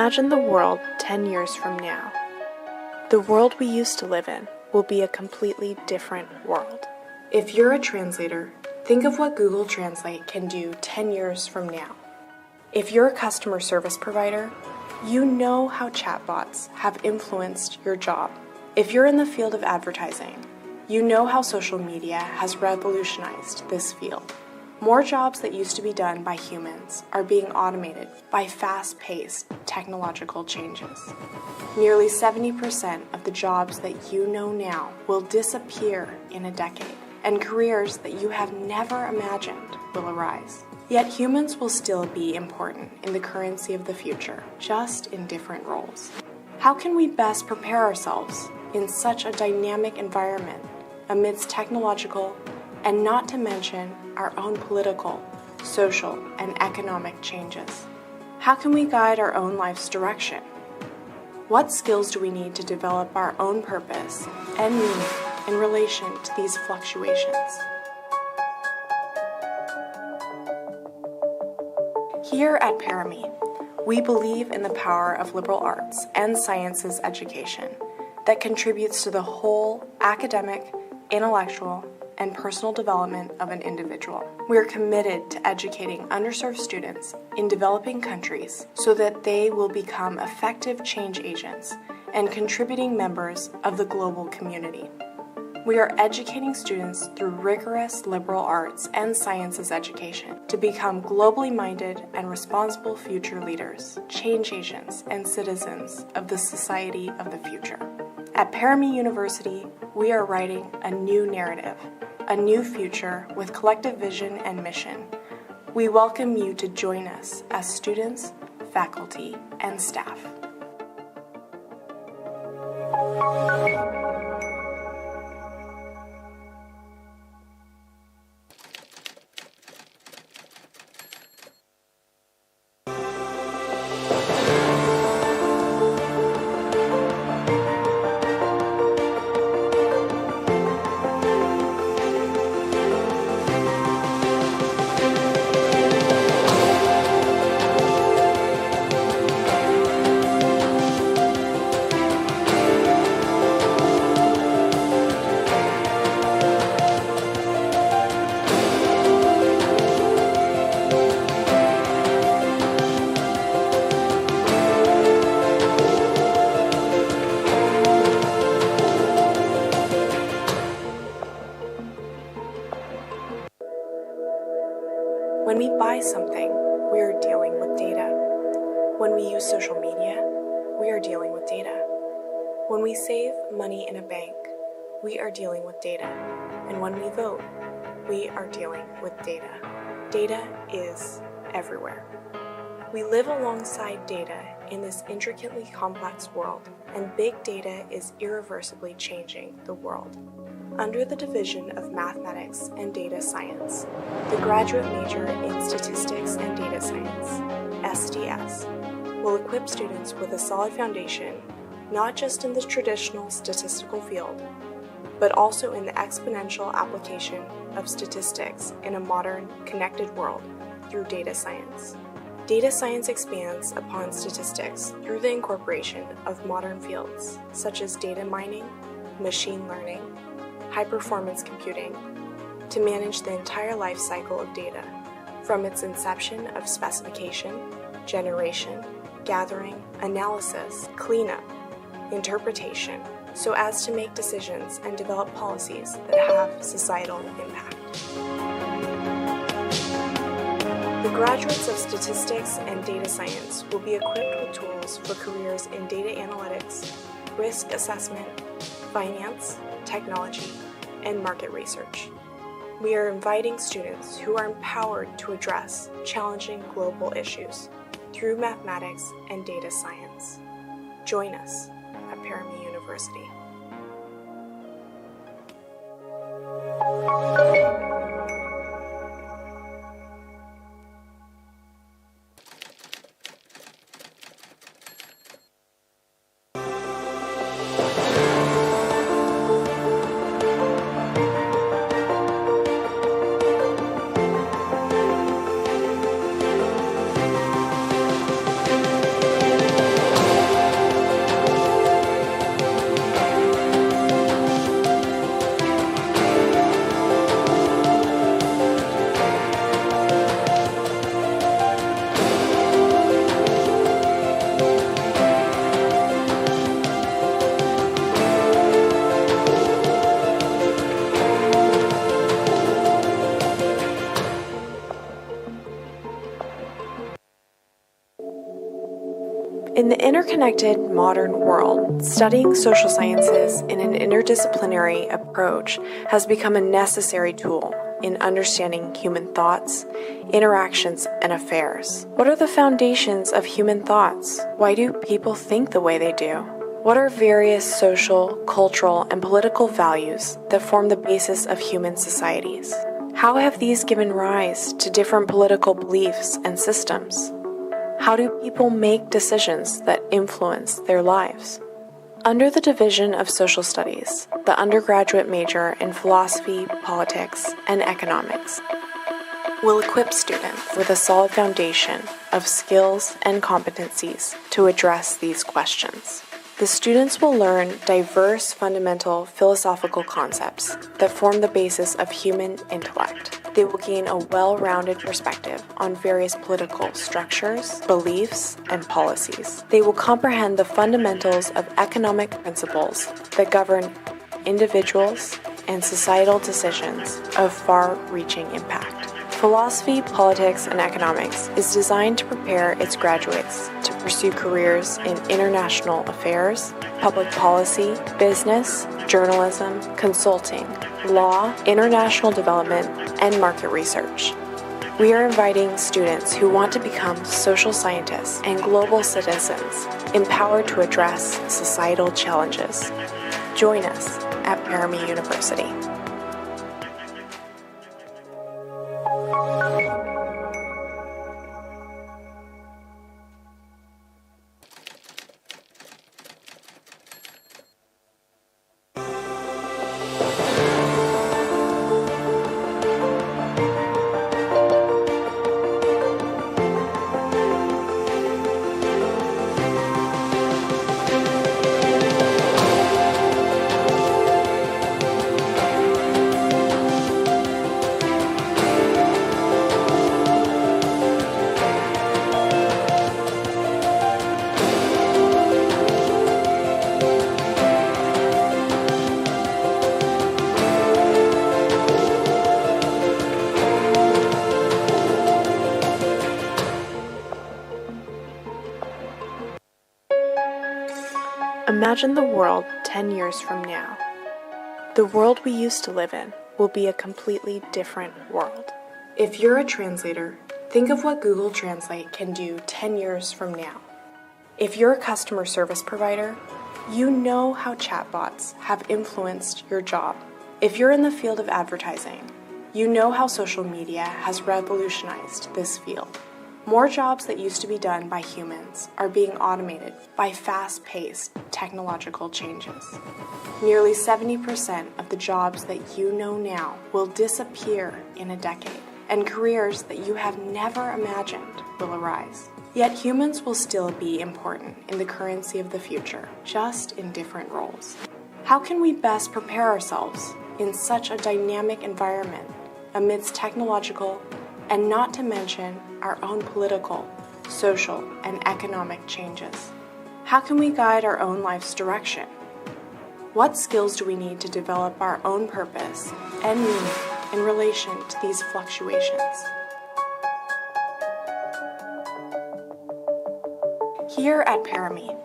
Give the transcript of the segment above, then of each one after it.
Imagine the world 10 years from now. The world we used to live in will be a completely different world. If you're a translator, think of what Google Translate can do 10 years from now. If you're a customer service provider, you know how chatbots have influenced your job. If you're in the field of advertising, you know how social media has revolutionized this field. More jobs that used to be done by humans are being automated by fast-paced technological changes. Nearly 70% of the jobs that you know now will disappear in a decade, and careers that you have never imagined will arise. Yet humans will still be important in the currency of the future, just in different roles. How can we best prepare ourselves in such a dynamic environment amidst technological and not to mention our own political, social, and economic changes? How can we guide our own life's direction? What skills do we need to develop our own purpose and meaning in relation to these fluctuations? Here at Parami, we believe in the power of liberal arts and sciences education that contributes to the whole academic, intellectual, and personal development of an individual. We are committed to educating underserved students in developing countries so that they will become effective change agents and contributing members of the global community. We are educating students through rigorous liberal arts and sciences education to become globally minded and responsible future leaders, change agents, and citizens of the society of the future. At Parami University, we are writing a new narrative, a new future with collective vision and mission. We welcome you to join us as students, faculty, and staff. When we buy something, we are dealing with data. When we use social media, we are dealing with data. When we save money in a bank, we are dealing with data. And when we vote, we are dealing with data. Data is everywhere. We live alongside data in this intricately complex world, and big data is irreversibly changing the world. Under the division of Mathematics and Data Science, the graduate major in Statistics and Data Science, SDS, will equip students with a solid foundation not just in the traditional statistical field, but also in the exponential application of statistics in a modern, connected world through data science. Data science expands upon statistics through the incorporation of modern fields such as data mining, machine learning, high-performance computing, to manage the entire life cycle of data, from its inception of specification, generation, gathering, analysis, cleanup, interpretation, so as to make decisions and develop policies that have societal impact. The graduates of statistics and data science will be equipped with tools for careers in data analytics, risk assessment, finance, technology, and market research. We are inviting students who are empowered to address challenging global issues through mathematics and data science. Join us at Parami University. In the interconnected modern world, studying social sciences in an interdisciplinary approach has become a necessary tool in understanding human thoughts, interactions, and affairs. What are the foundations of human thoughts? Why do people think the way they do? What are various social, cultural, and political values that form the basis of human societies? How have these given rise to different political beliefs and systems? How do people make decisions that influence their lives? Under the division of social studies, the undergraduate major in philosophy, politics, and economics will equip students with a solid foundation of skills and competencies to address these questions. The students will learn diverse fundamental philosophical concepts that form the basis of human intellect. They will gain a well-rounded perspective on various political structures, beliefs, and policies. They will comprehend the fundamentals of economic principles that govern individuals and societal decisions of far-reaching impact. Philosophy, politics, and economics is designed to prepare its graduates to pursue careers in international affairs, public policy, business, journalism, consulting, law, international development, and market research. We are inviting students who want to become social scientists and global citizens empowered to address societal challenges. Join us at Parami University. Imagine the world 10 years from now. The world we used to live in will be a completely different world. If you're a translator, think of what Google Translate can do 10 years from now. If you're a customer service provider, you know how chatbots have influenced your job. If you're in the field of advertising, you know how social media has revolutionized this field. More jobs that used to be done by humans are being automated by fast-paced technological changes. Nearly 70% of the jobs that you know now will disappear in a decade, and careers that you have never imagined will arise. Yet humans will still be important in the currency of the future, just in different roles. How can we best prepare ourselves in such a dynamic environment amidst technological and not to mention our own political, social, and economic changes? How can we guide our own life's direction? What skills do we need to develop our own purpose and meaning in relation to these fluctuations? Here at Parami,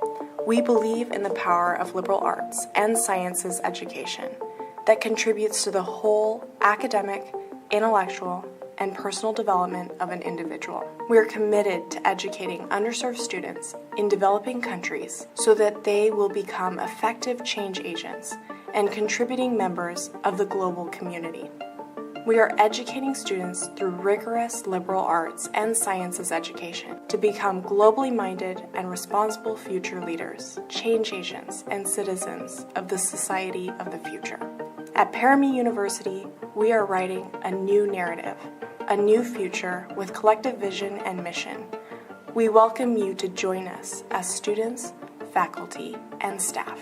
we believe in the power of liberal arts and sciences education that contributes to the whole academic, intellectual, and personal development of an individual. We are committed to educating underserved students in developing countries so that they will become effective change agents and contributing members of the global community. We are educating students through rigorous liberal arts and sciences education to become globally minded and responsible future leaders, change agents, and citizens of the society of the future. At Parami University, we are writing a new narrative, a new future with collective vision and mission. We welcome you to join us as students, faculty, and staff.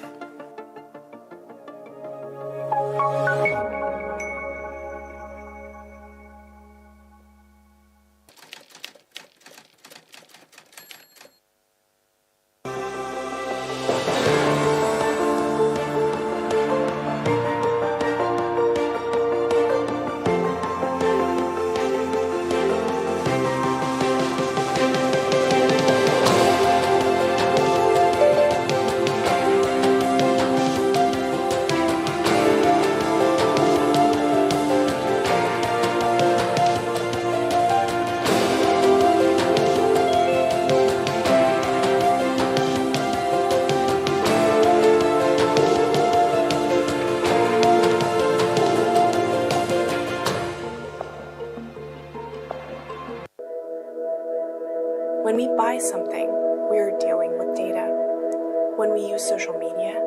When we use social media,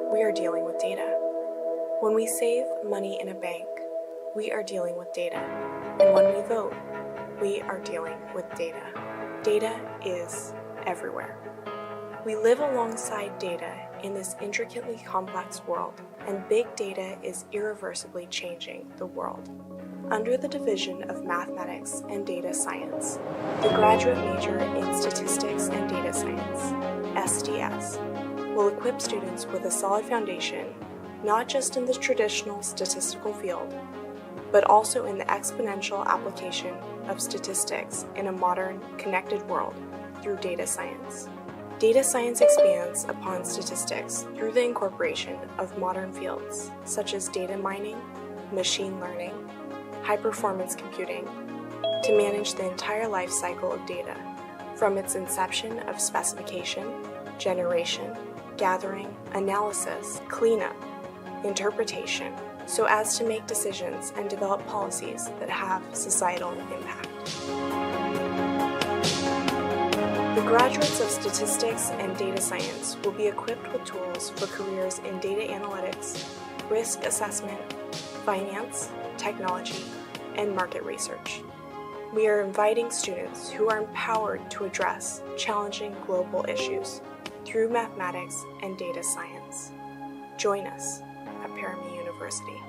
we are dealing with data. When we save money in a bank, we are dealing with data. And when we vote, we are dealing with data. Data is everywhere. We live alongside data in this intricately complex world, and big data is irreversibly changing the world. Under the division of Mathematics and Data Science, the graduate major in Statistics and Data Science, SDS, will equip students with a solid foundation, not just in the traditional statistical field, but also in the exponential application of statistics in a modern, connected world through data science. Data science expands upon statistics through the incorporation of modern fields such as data mining, machine learning, high-performance computing, to manage the entire life cycle of data, from its inception of specification, generation, gathering, analysis, cleanup, interpretation, so as to make decisions and develop policies that have societal impact. The graduates of statistics and data science will be equipped with tools for careers in data analytics, risk assessment, finance, technology, and market research. We are inviting students who are empowered to address challenging global issues through mathematics and data science. Join us at Parami University.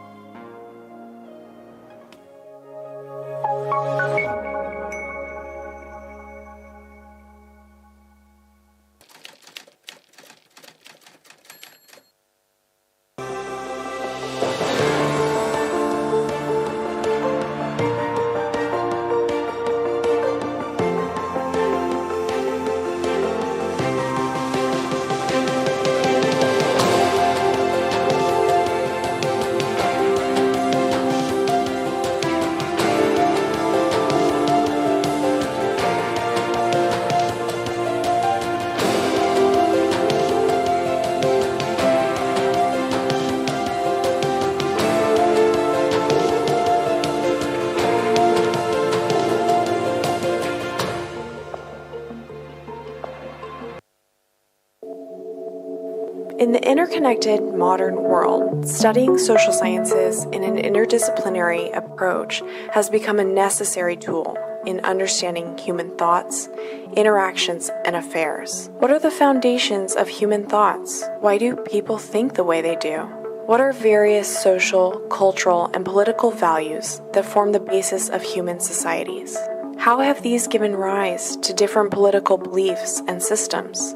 In the interconnected modern world, studying social sciences in an interdisciplinary approach has become a necessary tool in understanding human thoughts, interactions, and affairs. What are the foundations of human thoughts? Why do people think the way they do? What are various social, cultural, and political values that form the basis of human societies? How have these given rise to different political beliefs and systems?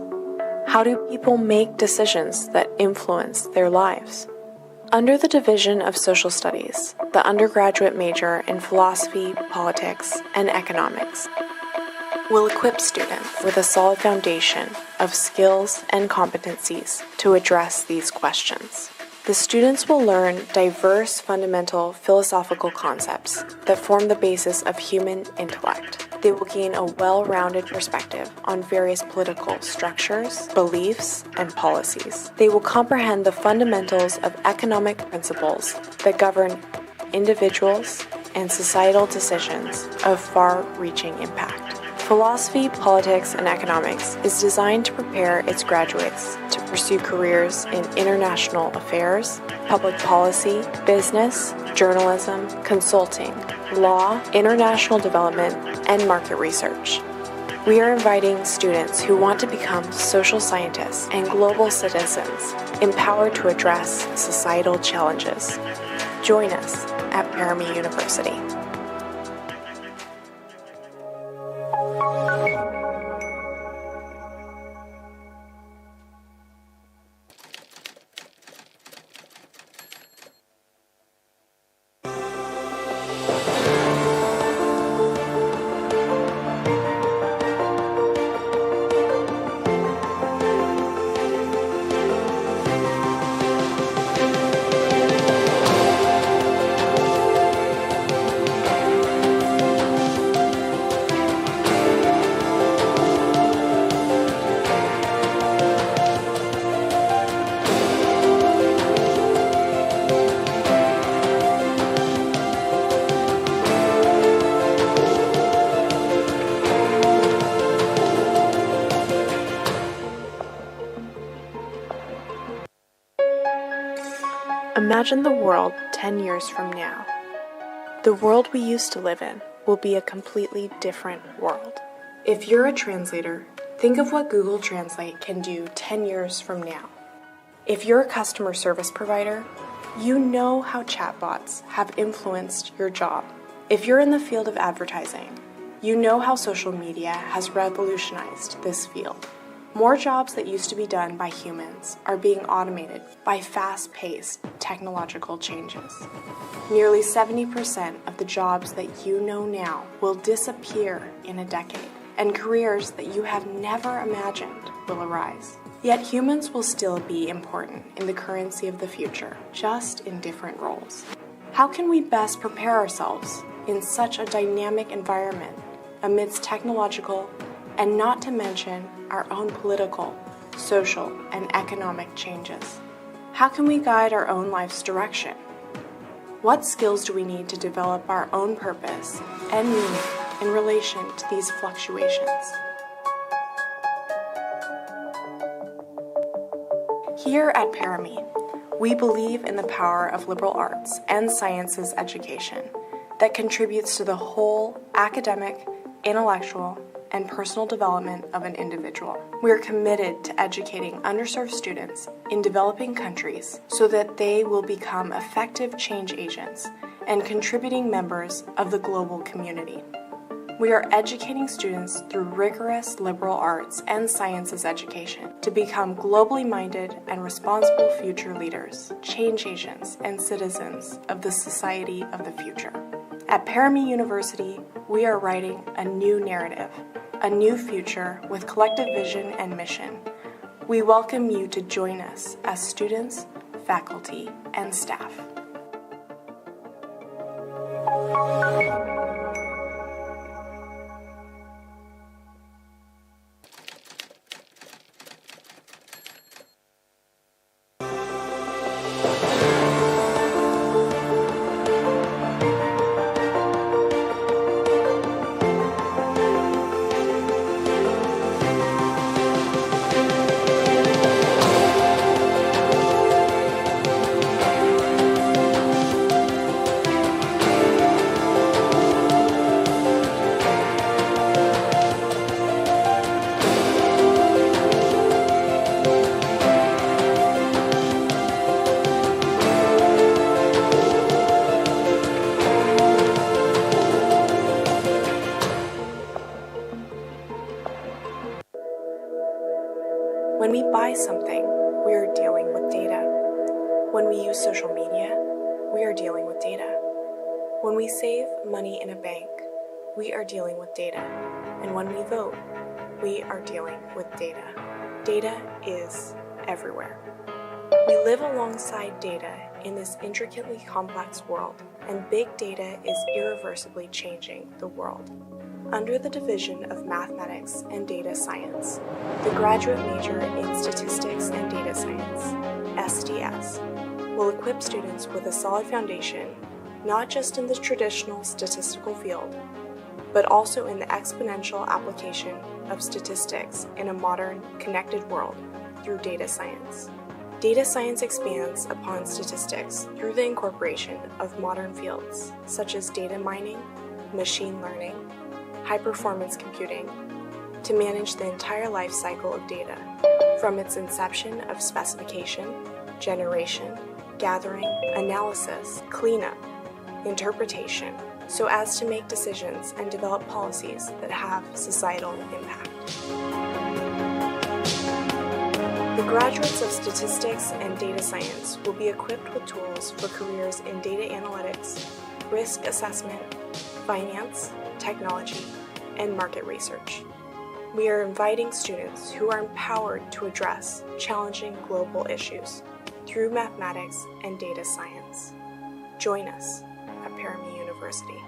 How do people make decisions that influence their lives? Under the division of social studies, the undergraduate major in philosophy, politics, and economics will equip students with a solid foundation of skills and competencies to address these questions. The students will learn diverse fundamental philosophical concepts that form the basis of human intellect. They will gain a well-rounded perspective on various political structures, beliefs, and policies. They will comprehend the fundamentals of economic principles that govern individuals and societal decisions of far-reaching impact. Philosophy, politics, and economics is designed to prepare its graduates to pursue careers in international affairs, public policy, business, journalism, consulting, law, international development, and market research. We are inviting students who want to become social scientists and global citizens, empowered to address societal challenges. Join us at Parami University. Imagine the world 10 years from now. The world we used to live in will be a completely different world. If you're a translator, think of what Google Translate can do 10 years from now. If you're a customer service provider, you know how chatbots have influenced your job. If you're in the field of advertising, you know how social media has revolutionized this field. More jobs that used to be done by humans are being automated by fast-paced technological changes. Nearly 70% of the jobs that you know now will disappear in a decade, and careers that you have never imagined will arise. Yet humans will still be important in the currency of the future, just in different roles. How can we best prepare ourselves in such a dynamic environment amidst technological and not to mention our own political, social, and economic changes? How can we guide our own life's direction? What skills do we need to develop our own purpose and meaning in relation to these fluctuations? Here at Parami, we believe in the power of liberal arts and sciences education that contributes to the whole academic, intellectual, and personal development of an individual. We are committed to educating underserved students in developing countries so that they will become effective change agents and contributing members of the global community. We are educating students through rigorous liberal arts and sciences education to become globally minded and responsible future leaders, change agents, and citizens of the society of the future. At Parami University, we are writing a new narrative, a new future with collective vision and mission. We welcome you to join us as students, faculty, and staff. When we buy something, we are dealing with data. When we use social media, we are dealing with data. When we save money in a bank, we are dealing with data. And when we vote, we are dealing with data. Data is everywhere. We live alongside data in this intricately complex world, and big data is irreversibly changing the world. Under the division of Mathematics and Data Science, the graduate major in Statistics and Data Science, SDS, will equip students with a solid foundation, not just in the traditional statistical field, but also in the exponential application of statistics in a modern, connected world through data science. Data science expands upon statistics through the incorporation of modern fields such as data mining, machine learning, high-performance computing, to manage the entire life cycle of data, from its inception of specification, generation, gathering, analysis, cleanup, interpretation, so as to make decisions and develop policies that have societal impact. The graduates of statistics and data science will be equipped with tools for careers in data analytics, risk assessment, finance, technology, and market research. We are inviting students who are empowered to address challenging global issues through mathematics and data science. Join us at Parami University.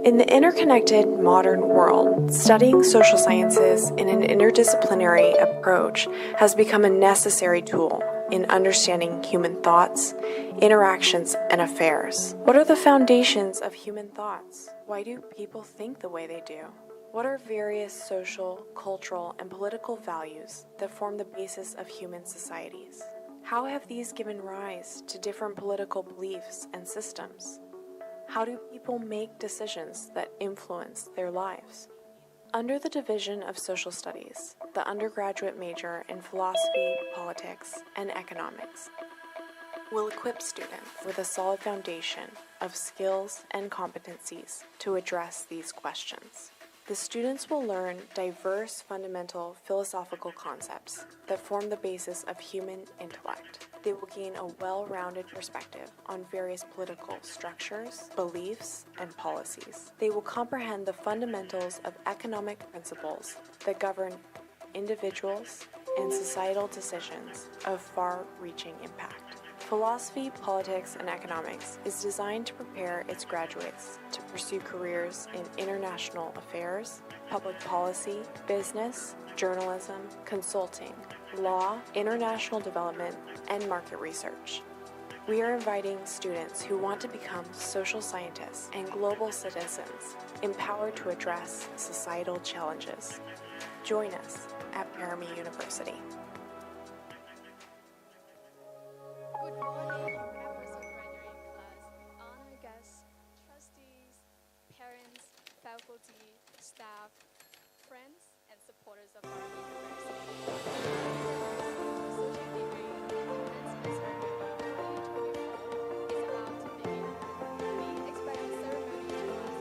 In the interconnected modern world, studying social sciences in an interdisciplinary approach has become a necessary tool in understanding human thoughts, interactions, and affairs. What are the foundations of human thoughts? Why do people think the way they do? What are various social, cultural, and political values that form the basis of human societies? How have these given rise to different political beliefs and systems? How do people make decisions that influence their lives? Under the division of social studies, the undergraduate major in philosophy, politics, and economics will equip students with a solid foundation of skills and competencies to address these questions. The students will learn diverse fundamental philosophical concepts that form the basis of human intellect. They will gain a well-rounded perspective on various political structures, beliefs, and policies. They will comprehend the fundamentals of economic principles that govern individuals and societal decisions of far-reaching impact. Philosophy, politics, and economics is designed to prepare its graduates to pursue careers in international affairs, public policy, business, journalism, consulting, law, international development, and market research. We are inviting students who want to become social scientists and global citizens, empowered to address societal challenges. Join us at Parami University. Good morning, members of graduating class, honor guests, trustees, parents, faculty, staff, friends, and supporters of Parami University. Associate degree commencement ceremony 2024 is about to begin. We expect the ceremony to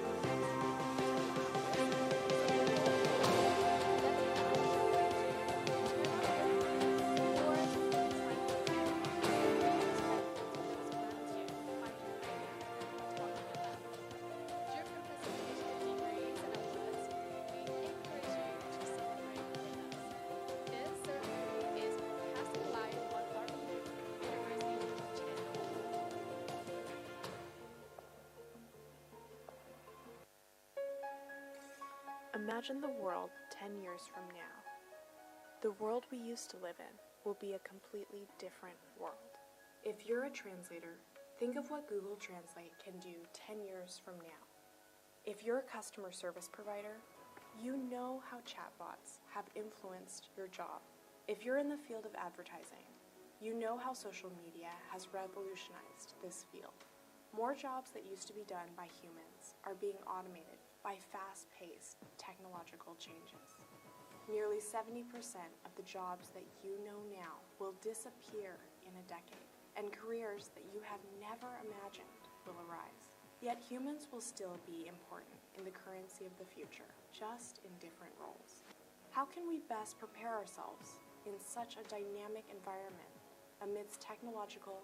Imagine the world 10 years from now. The world we used to live in will be a completely different world. If you're a translator, think of what Google Translate can do 10 years from now. If you're a customer service provider, you know how chatbots have influenced your job. If you're in the field of advertising, you know how social media has revolutionized this field. More jobs that used to be done by humans are being automated by fast-paced technological changes. Nearly 70% of the jobs that you know now will disappear in a decade, and careers that you have never imagined will arise. Yet humans will still be important in the currency of the future, just in different roles. How can we best prepare ourselves in such a dynamic environment amidst technological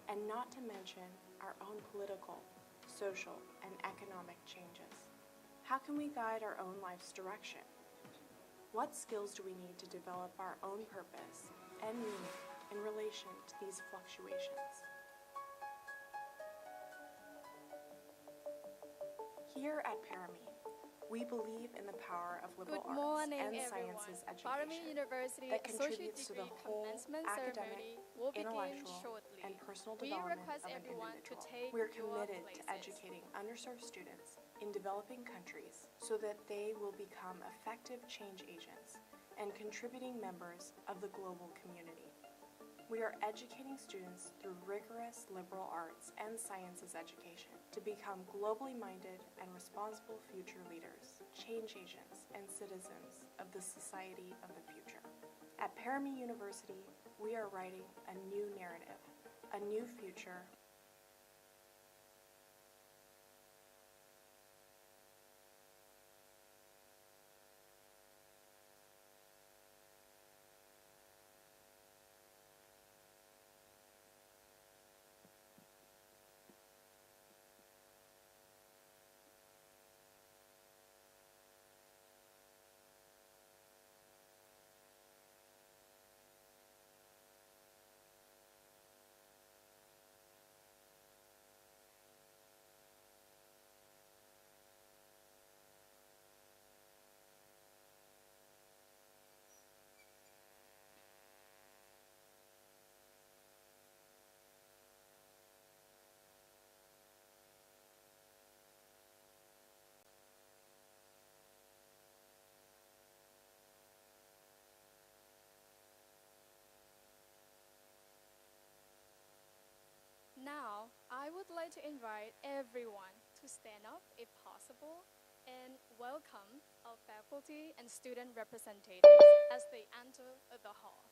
and not to mention our own political, social, and economic changes? How can we guide our own life's direction? What skills do we need to develop our own purpose and meaning in relation to these fluctuations? Here at Parami, we believe in the power of liberal arts and sciences Parami education University that Associate contributes to Degree the whole Commencement academic, ceremony will begin intellectual, shortly. and personal We development request of an everyone to individual. take We are your committed to places. educating underserved students in developing countries so that they will become effective change agents and contributing members of the global community. We are educating students through rigorous liberal arts and sciences education to become globally minded and responsible future leaders, change agents, and citizens of the society of the future. At Parami University, we are writing a new narrative, a new future. like to invite everyone to stand up if possible and welcome our faculty and student representatives as they enter the hall.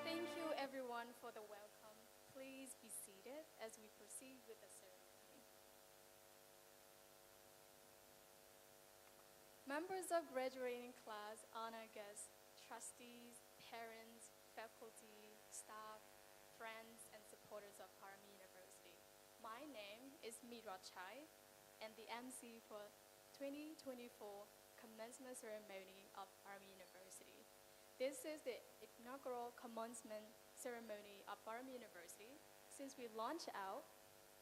Thank you everyone for the welcome. Please be seated as we proceed with the ceremony. Members of graduating class, honor guests, trustees, parents, faculty, staff, friends, and supporters of Parami University. My name is Mira Chai, and the MC for 2024 Commencement Ceremony of Parami University. This is the inaugural commencement ceremony of Parami University since we launched out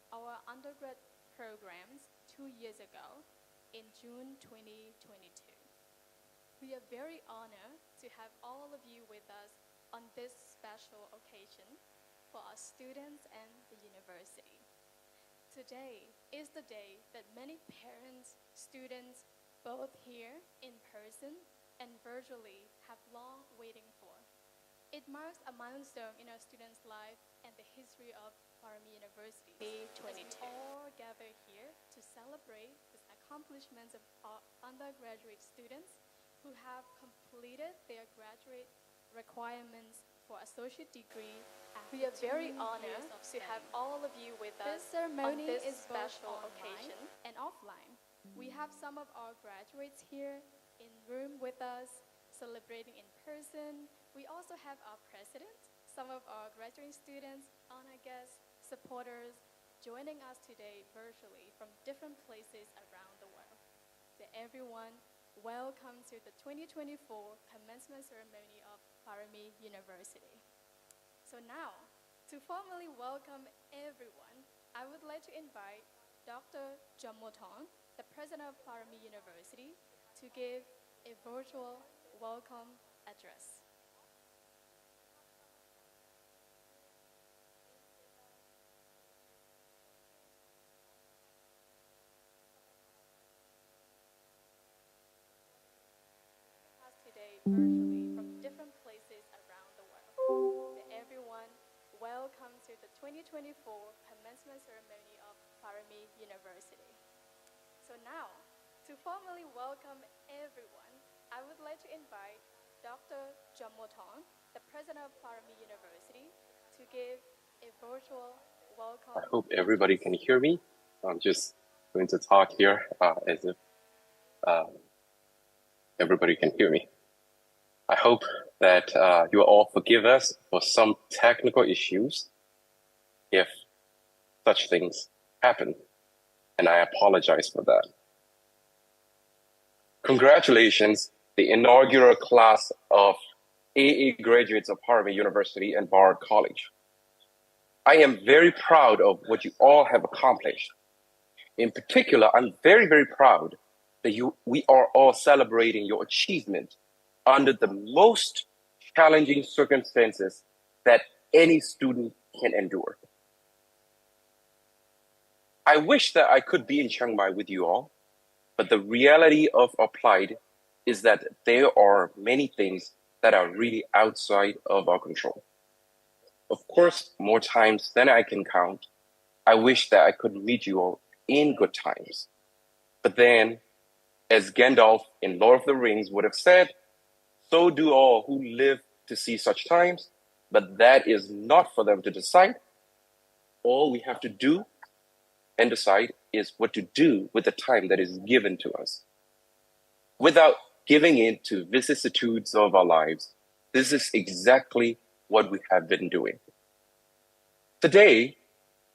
our undergrad programs 2 years ago in June 2022. We are very honored to have all of you with us on this special occasion for our students and the university. Today is the day that many parents, students, both here in person and virtually have long waiting for. It marks a milestone in our students' life and the history of Parami University. 2022. As we all gather here to celebrate the accomplishments of our undergraduate students who have completed their graduate requirements for associate degree. We are very honored to have all of you with us. This ceremony on this special occasion and offline. We have some of our graduates here in room with us, celebrating in person. We also have our president, some of our graduating students, honor guests, supporters, joining us today virtually from different places around the world. To everyone, welcome to the 2024 Commencement Ceremony of Parami University. So now, to formally welcome everyone, I would like to invite Dr. Jamotong, the president of Parami University, to give a virtual welcome address. Us today virtually from different places around the world. To everyone, welcome to the 2024 Commencement Ceremony of Parami University. So now, to formally welcome everyone, I would like to invite Dr. Jamotong, the president of Parami University, to give a virtual welcome. I hope everybody can hear me. I'm just going to talk here as if everybody can hear me. I hope that you will all forgive us for some technical issues if such things happen, and I apologize for that. Congratulations, the inaugural class of AA graduates of Parami University and Bard College. I am very proud of what you all have accomplished. In particular, I'm very, very proud that we are all celebrating your achievement under the most challenging circumstances that any student can endure. I wish that I could be in Chiang Mai with you all, but the reality of our plight is that there are many things that are really outside of our control. Of course, more times than I can count, I wish that I could meet you all in good times. But then, as Gandalf in Lord of the Rings would have said, so do all who live to see such times, but that is not for them to decide. All we have to do and decide is what to do with the time that is given to us. Without giving in to vicissitudes of our lives, this is exactly what we have been doing. Today,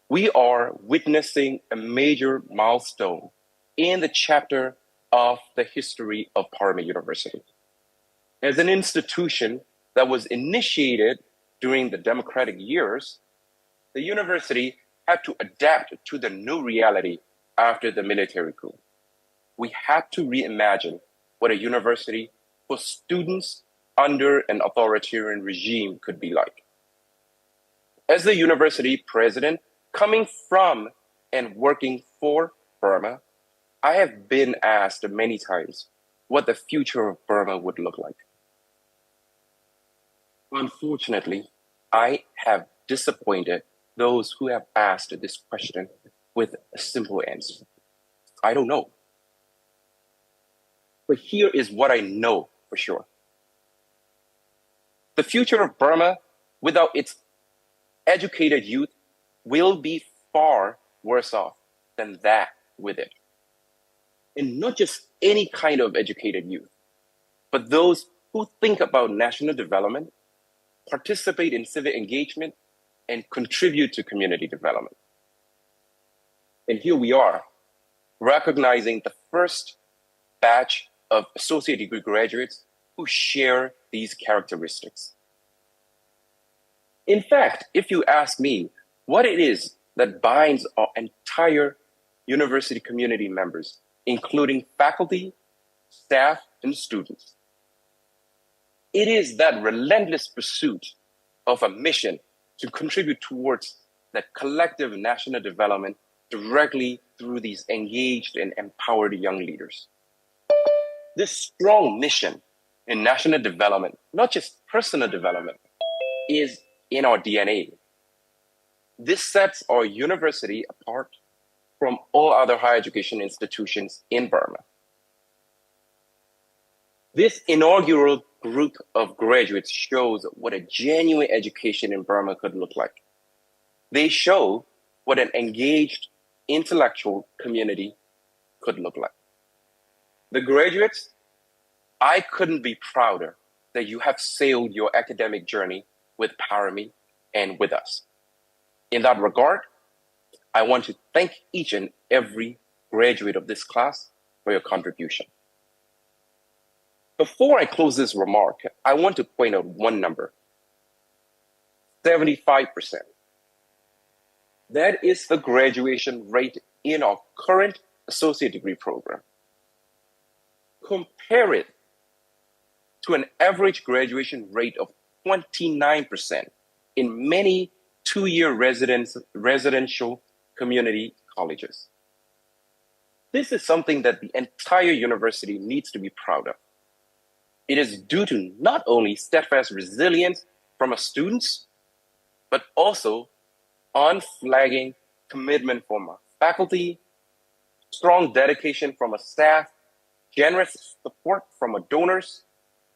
we are witnessing a major milestone in the chapter of the history of Parami University. As an institution that was initiated during the democratic years, the university had to adapt to the new reality after the military coup. We had to reimagine what a university for students under an authoritarian regime could be like. As the university president, coming from and working for Burma, I have been asked many times what the future of Burma would look like. Unfortunately, I have disappointed those who have asked this question with a simple answer. I don't know. But here is what I know for sure. The future of Burma, without its educated youth, will be far worse off than that with it. And not just any kind of educated youth, but those who think about national development, participate in civic engagement, and contribute to community development. And here we are, recognizing the first batch of associate degree graduates who share these characteristics. In fact, if you ask me what it is that binds our entire university community members, including faculty, staff, and students, it is that relentless pursuit of a mission to contribute towards that collective national development directly through these engaged and empowered young leaders. This strong mission in national development, not just personal development, is in our DNA. This sets our university apart from all other higher education institutions in Burma. This inaugural group of graduates shows what a genuine education in Burma could look like. They show what an engaged intellectual community could look like. The graduates, I couldn't be prouder that you have sailed your academic journey with Parami and with us. In that regard, I want to thank each and every graduate of this class for your contribution. Before I close this remark, I want to point out one number, 75%. That is the graduation rate in our current associate degree program. Compare it to an average graduation rate of 29% in many two-year residential community colleges. This is something that the entire university needs to be proud of. It is due to not only steadfast resilience from our students, but also unflagging commitment from our faculty, strong dedication from our staff, generous support from our donors,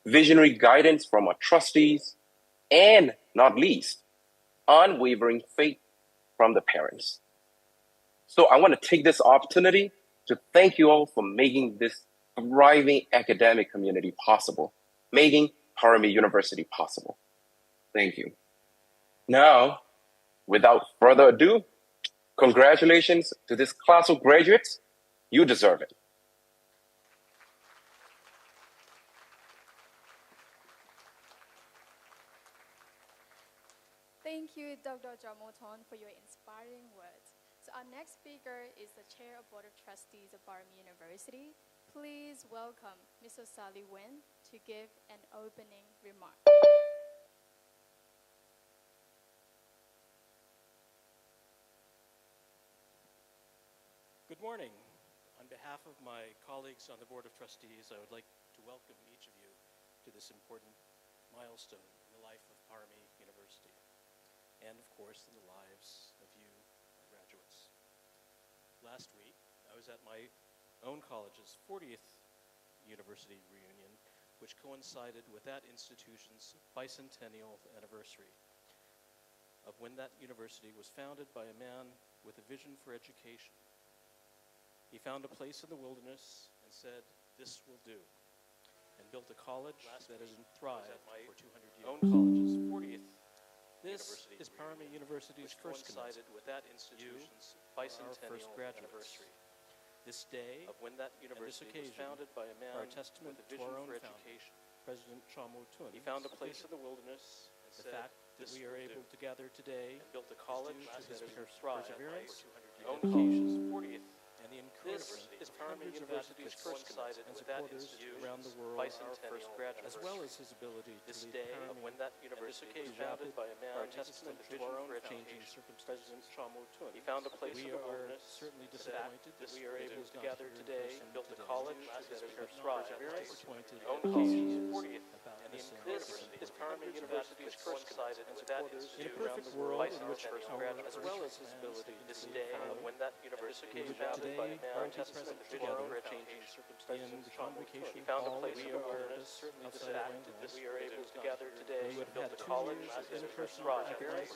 visionary guidance from our trustees, and not least, unwavering faith from the parents. So I want to take this opportunity to thank you all for making this thriving academic community possible, making Parami University possible. Thank you. Now, without further ado, congratulations to this class of graduates. You deserve it. Thank you, Dr. Jamoton, for your inspiring words. So our next speaker is the Chair of Board of Trustees of Parami University. Please welcome Mr. Sally Nguyen to give an opening remark. Good morning. On behalf of my colleagues on the Board of Trustees, I would like to welcome each of you to this important milestone in the life of Parami University, and of course in the lives of you, our graduates. Last week, I was at my own college's 40th university reunion, which coincided with that institution's bicentennial anniversary of when that university was founded by a man with a vision for education. He found a place in the wilderness and said, "This will do," and built a college that has thrived for 200 years. Own college's 40th. This is Parami University's first commencement with that institution's bicentennial anniversary. This day of when that university was founded by a man are a testament to our own education, President Chiang Mai. He found a place in the wilderness and said, "The fact that we are able to gather today and built a college that has perseverance, own college's 40th. And the encouragement of hundreds of advocates and supporters around the world, our first graduates, as well as his ability to lead Parami to rapid, are a testament to our own changing circumstances. He found a place in the wilderness. Certainly disappointed that we are able to gather today and build a college that has perseverance, own college's 40th. And the encouragement is Parami University's coincided with that in a perfect world in which as well as his ability this day when that university was founded by a man our testament together for changing circumstances. He found a place of awareness, certainly the fact that we are able to gather today and build a college that has perseverance,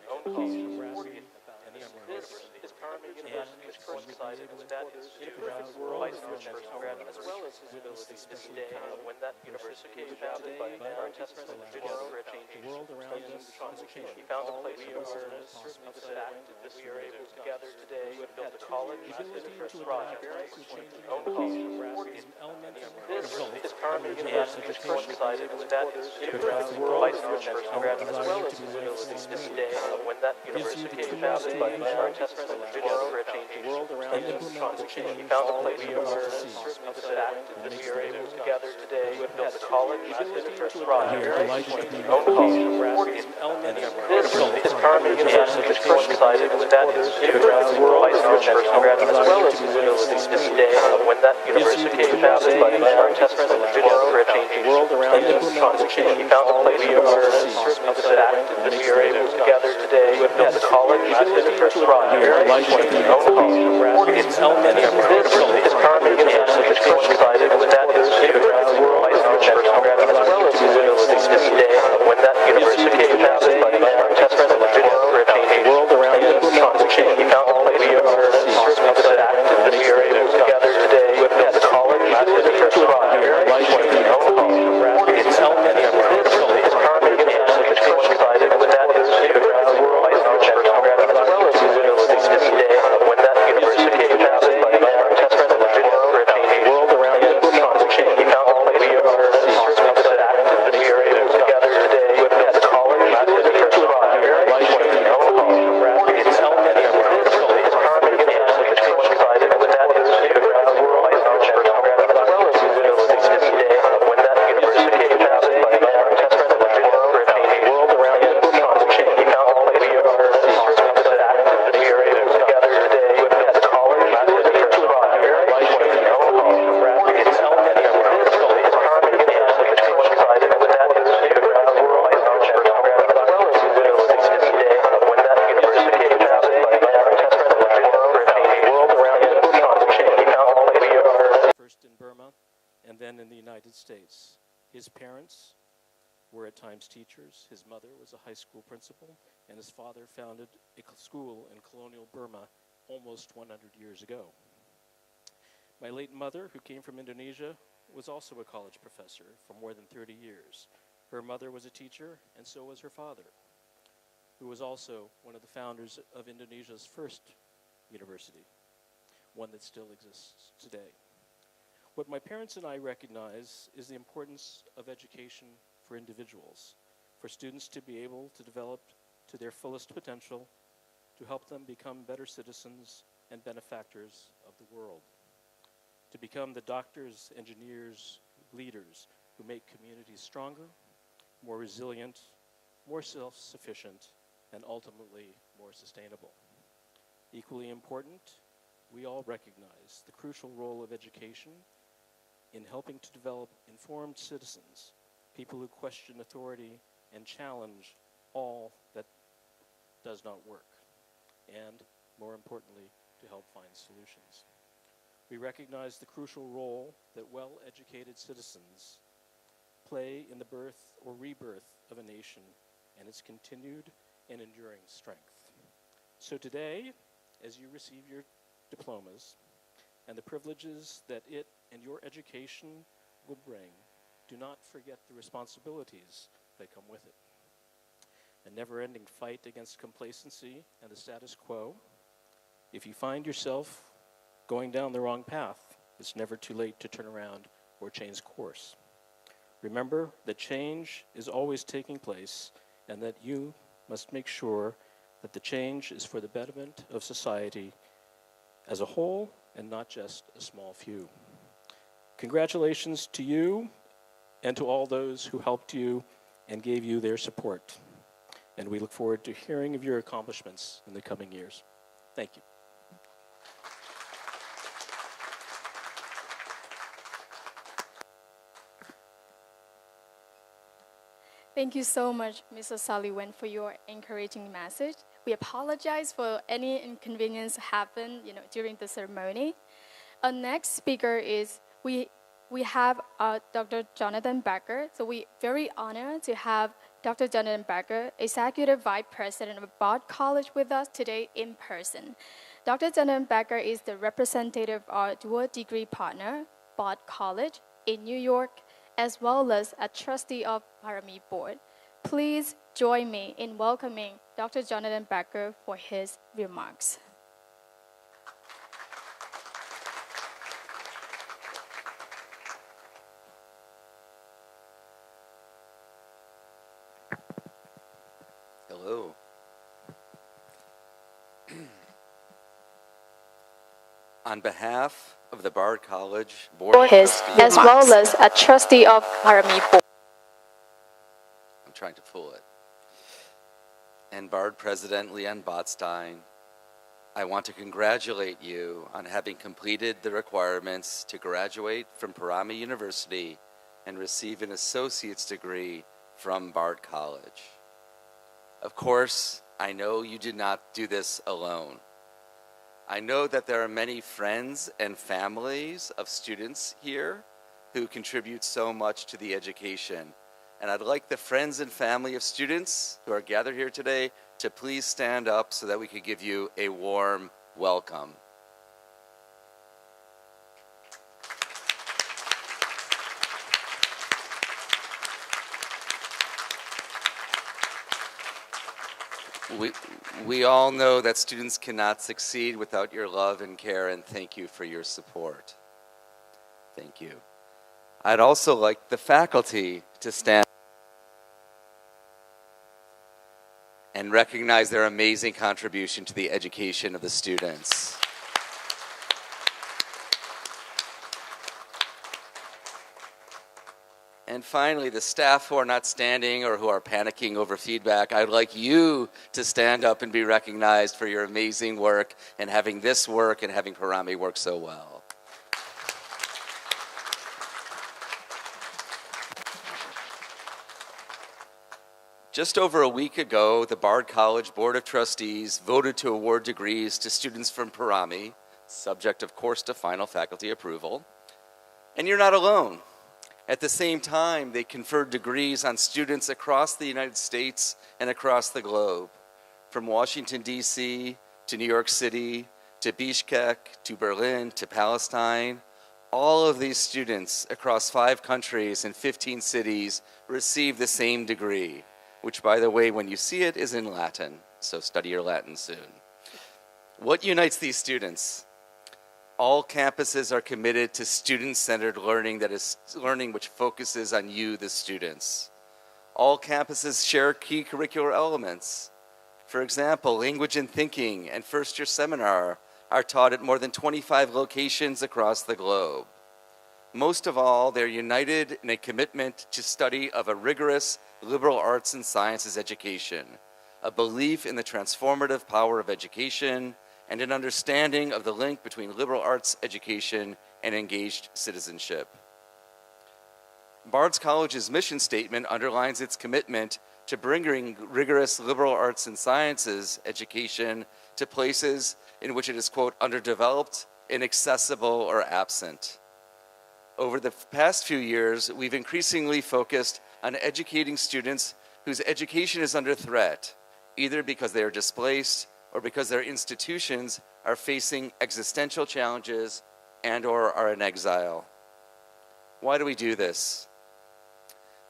own college, 40th. And this is Parami University's coincided with that in a perfect world as well as his ability this day when that university was founded by a man our testament together for changing circumstances. He found a place of awareness, certainly the fact that we are able to gather today and build a college that has perseverance, own college, 40th. This is Parami University's coincided with that in a perfect world as well as his ability this day when that university was founded by a man our testament together for changing circumstances. He found a place of awareness, certainly the fact that we are able to gather today and build a college that has perseverance, own college, 40th. This is Parami University's coincided with that in a perfect world as well as his ability this day when that university was founded by a man our testament together for changing circumstances. He found a place of awareness, certainly the fact that we are able to gather today and build a college that has perseverance, own college, 40th. This is Parami University's coincided with that in a perfect world as well as his ability this day when that university was founded by a man our testament together for changing circumstances. He found a place of awareness, certainly the fact that we are able to gather today and build a college that has perseverance, own college, 40th. This is Parami University's coincided with that in a perfect world as well as his ability this day when that university was founded by a man our testament together for changing circumstances. He found a place of awareness, certainly the fact that we are able to gather today and build a college that has perseverance, own college, 40th. This is Parami University's coincided with that in a perfect world as well as his ability this day when that university was founded by a man our testament together for changing circumstances. He found a place of awareness, certainly the fact that we are able to gather today and build a college that has perseverance, own college, 40th. This is Parami University's coincided with that in a perfect world as well as his ability this day when that university was founded by a man our testament together for changing circumstances. He found a place of awareness. First in Burma, and then in the United States. His parents were at times teachers. His mother was a high school principal, and his father founded a school in colonial Burma almost 100 years ago. My late mother, who came from Indonesia, was also a college professor for more than 30 years. Her mother was a teacher, and so was her father, who was also one of the founders of Indonesia's first university, one that still exists today. What my parents and I recognize is the importance of education for individuals, for students to be able to develop to their fullest potential to help them become better citizens and benefactors of the world, to become the doctors, engineers, leaders who make communities stronger, more resilient, more self-sufficient, and ultimately more sustainable. Equally important, we all recognize the crucial role of education in helping to develop informed citizens, people who question authority and challenge all that does not work, and more importantly, to help find solutions. We recognize the crucial role that well-educated citizens play in the birth or rebirth of a nation and its continued and enduring strength. So today, as you receive your diplomas and the privileges that it and your education will bring, do not forget the responsibilities that come with it. A never-ending fight against complacency and the status quo. If you find yourself going down the wrong path, it's never too late to turn around or change course. Remember that change is always taking place and that you must make sure that the change is for the betterment of society as a whole and not just a small few. Congratulations to you and to all those who helped you and gave you their support. And we look forward to hearing of your accomplishments in the coming years. Thank you. Thank you so much, Mr. Sullivan, for your encouraging message. We apologize for any inconvenience happened, during the ceremony. Our next speaker is we have Dr. Jonathan Becker. So we're very honored to have Dr. Jonathan Becker, Executive Vice President of Bard College, with us today in person. Dr. Jonathan Becker is the representative of our dual degree partner, Bard College, in New York, as well as a trustee of Parami Board. Please join me in welcoming Dr. Jonathan Becker for his remarks. Hello. On behalf of the Bard College Board of Trustees, as well as a trustee of Parami Board. I'm trying to fool it. And Bard President Leon Botstein, I want to congratulate you on having completed the requirements to graduate from Parami University and receive an associate's degree from Bard College. Of course, I know you did not do this alone. I know that there are many friends and families of students here who contribute so much to the education. And I'd like the friends and family of students who are gathered here today to please stand up so that we could give you a warm welcome. We all know that students cannot succeed without your love and care, and thank you for your support. Thank you. I'd also like the faculty to stand and recognize their amazing contribution to the education of the students. And finally, the staff who are not standing or who are panicking over feedback, I'd like you to stand up and be recognized for your amazing work and having this work and having Parami work so well. Just over a week ago, the Bard College Board of Trustees voted to award degrees to students from Parami, subject of course to final faculty approval. And you're not alone. At the same time, they conferred degrees on students across the United States and across the globe, from Washington, D.C., to New York City, to Bishkek, to Berlin, to Palestine. All of these students across 5 countries and 15 cities received the same degree, which, by the way, when you see it, is in Latin, so study your Latin soon. What unites these students? All campuses are committed to student-centered learning, that is learning which focuses on you, the students. All campuses share key curricular elements. For example, language and thinking and first-year seminar are taught at more than 25 locations across the globe. Most of all, they're united in a commitment to study of a rigorous liberal arts and sciences education, a belief in the transformative power of education, and an understanding of the link between liberal arts education and engaged citizenship. Bard's College's mission statement underlines its commitment to bringing rigorous liberal arts and sciences education to places in which it is, quote, underdeveloped, inaccessible, or absent. Over the past few years, we've increasingly focused on educating students whose education is under threat, either because they are displaced or because their institutions are facing existential challenges and/or are in exile. Why do we do this?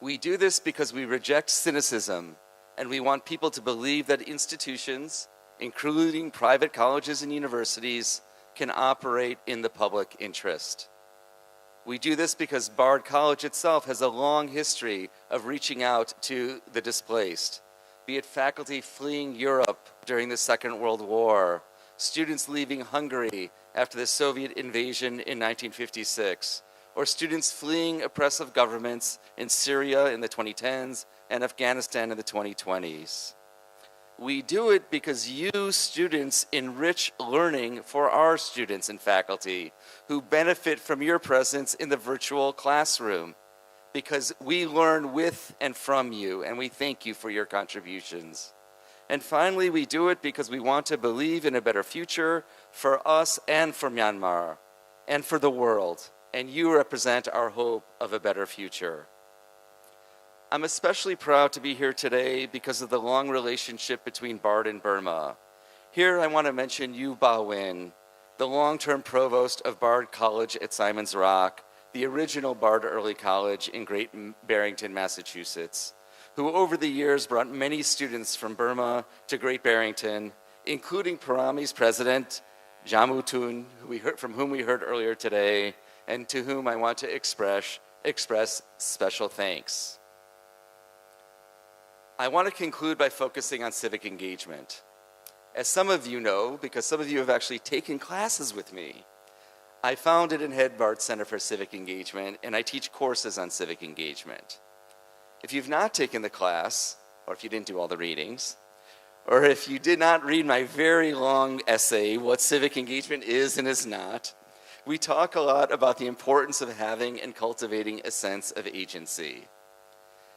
We do this because we reject cynicism, and we want people to believe that institutions, including private colleges and universities, can operate in the public interest. We do this because Bard College itself has a long history of reaching out to the displaced, be it faculty fleeing Europe during the Second World War, students leaving Hungary after the Soviet invasion in 1956, or students fleeing oppressive governments in Syria in the 2010s and Afghanistan in the 2020s. We do it because you students enrich learning for our students and faculty who benefit from your presence in the virtual classroom, because we learn with and from you, and we thank you for your contributions. And finally, we do it because we want to believe in a better future for us and for Myanmar and for the world, and you represent our hope of a better future. I'm especially proud to be here today because of the long relationship between Bard and Burma. Here I want to mention Yu Ba-Win, the long-term provost of Bard College at Simon's Rock, the original Bard Early College in Great Barrington, Massachusetts, who over the years brought many students from Burma to Great Barrington, including Parami's president, Jamutun, from whom we heard earlier today, and to whom I want to express special thanks. I want to conclude by focusing on civic engagement. As some of you know, because some of you have actually taken classes with me, I founded and head Bard Center for Civic Engagement, and I teach courses on civic engagement. If you've not taken the class, or if you didn't do all the readings, or if you did not read my very long essay, What Civic Engagement Is and Is Not, we talk a lot about the importance of having and cultivating a sense of agency.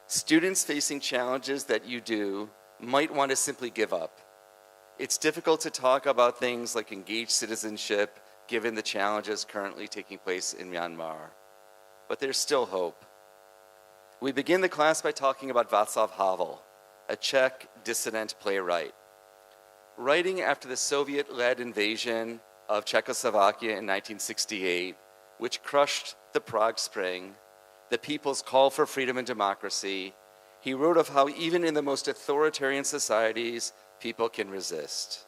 Students facing challenges that you do might want to simply give up. It's difficult to talk about things like engaged citizenship given the challenges currently taking place in Myanmar. But there's still hope. We begin the class by talking about Václav Havel, a Czech dissident playwright. Writing after the Soviet-led invasion of Czechoslovakia in 1968, which crushed the Prague Spring, the people's call for freedom and democracy, he wrote of how even in the most authoritarian societies, people can resist.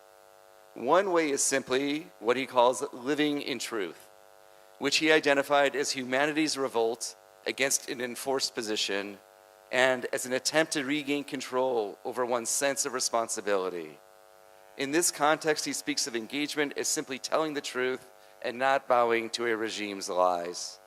One way is simply what he calls living in truth, which he identified as humanity's revolt against an enforced position and as an attempt to regain control over one's sense of responsibility. In this context, he speaks of engagement as simply telling the truth and not bowing to a regime's lies.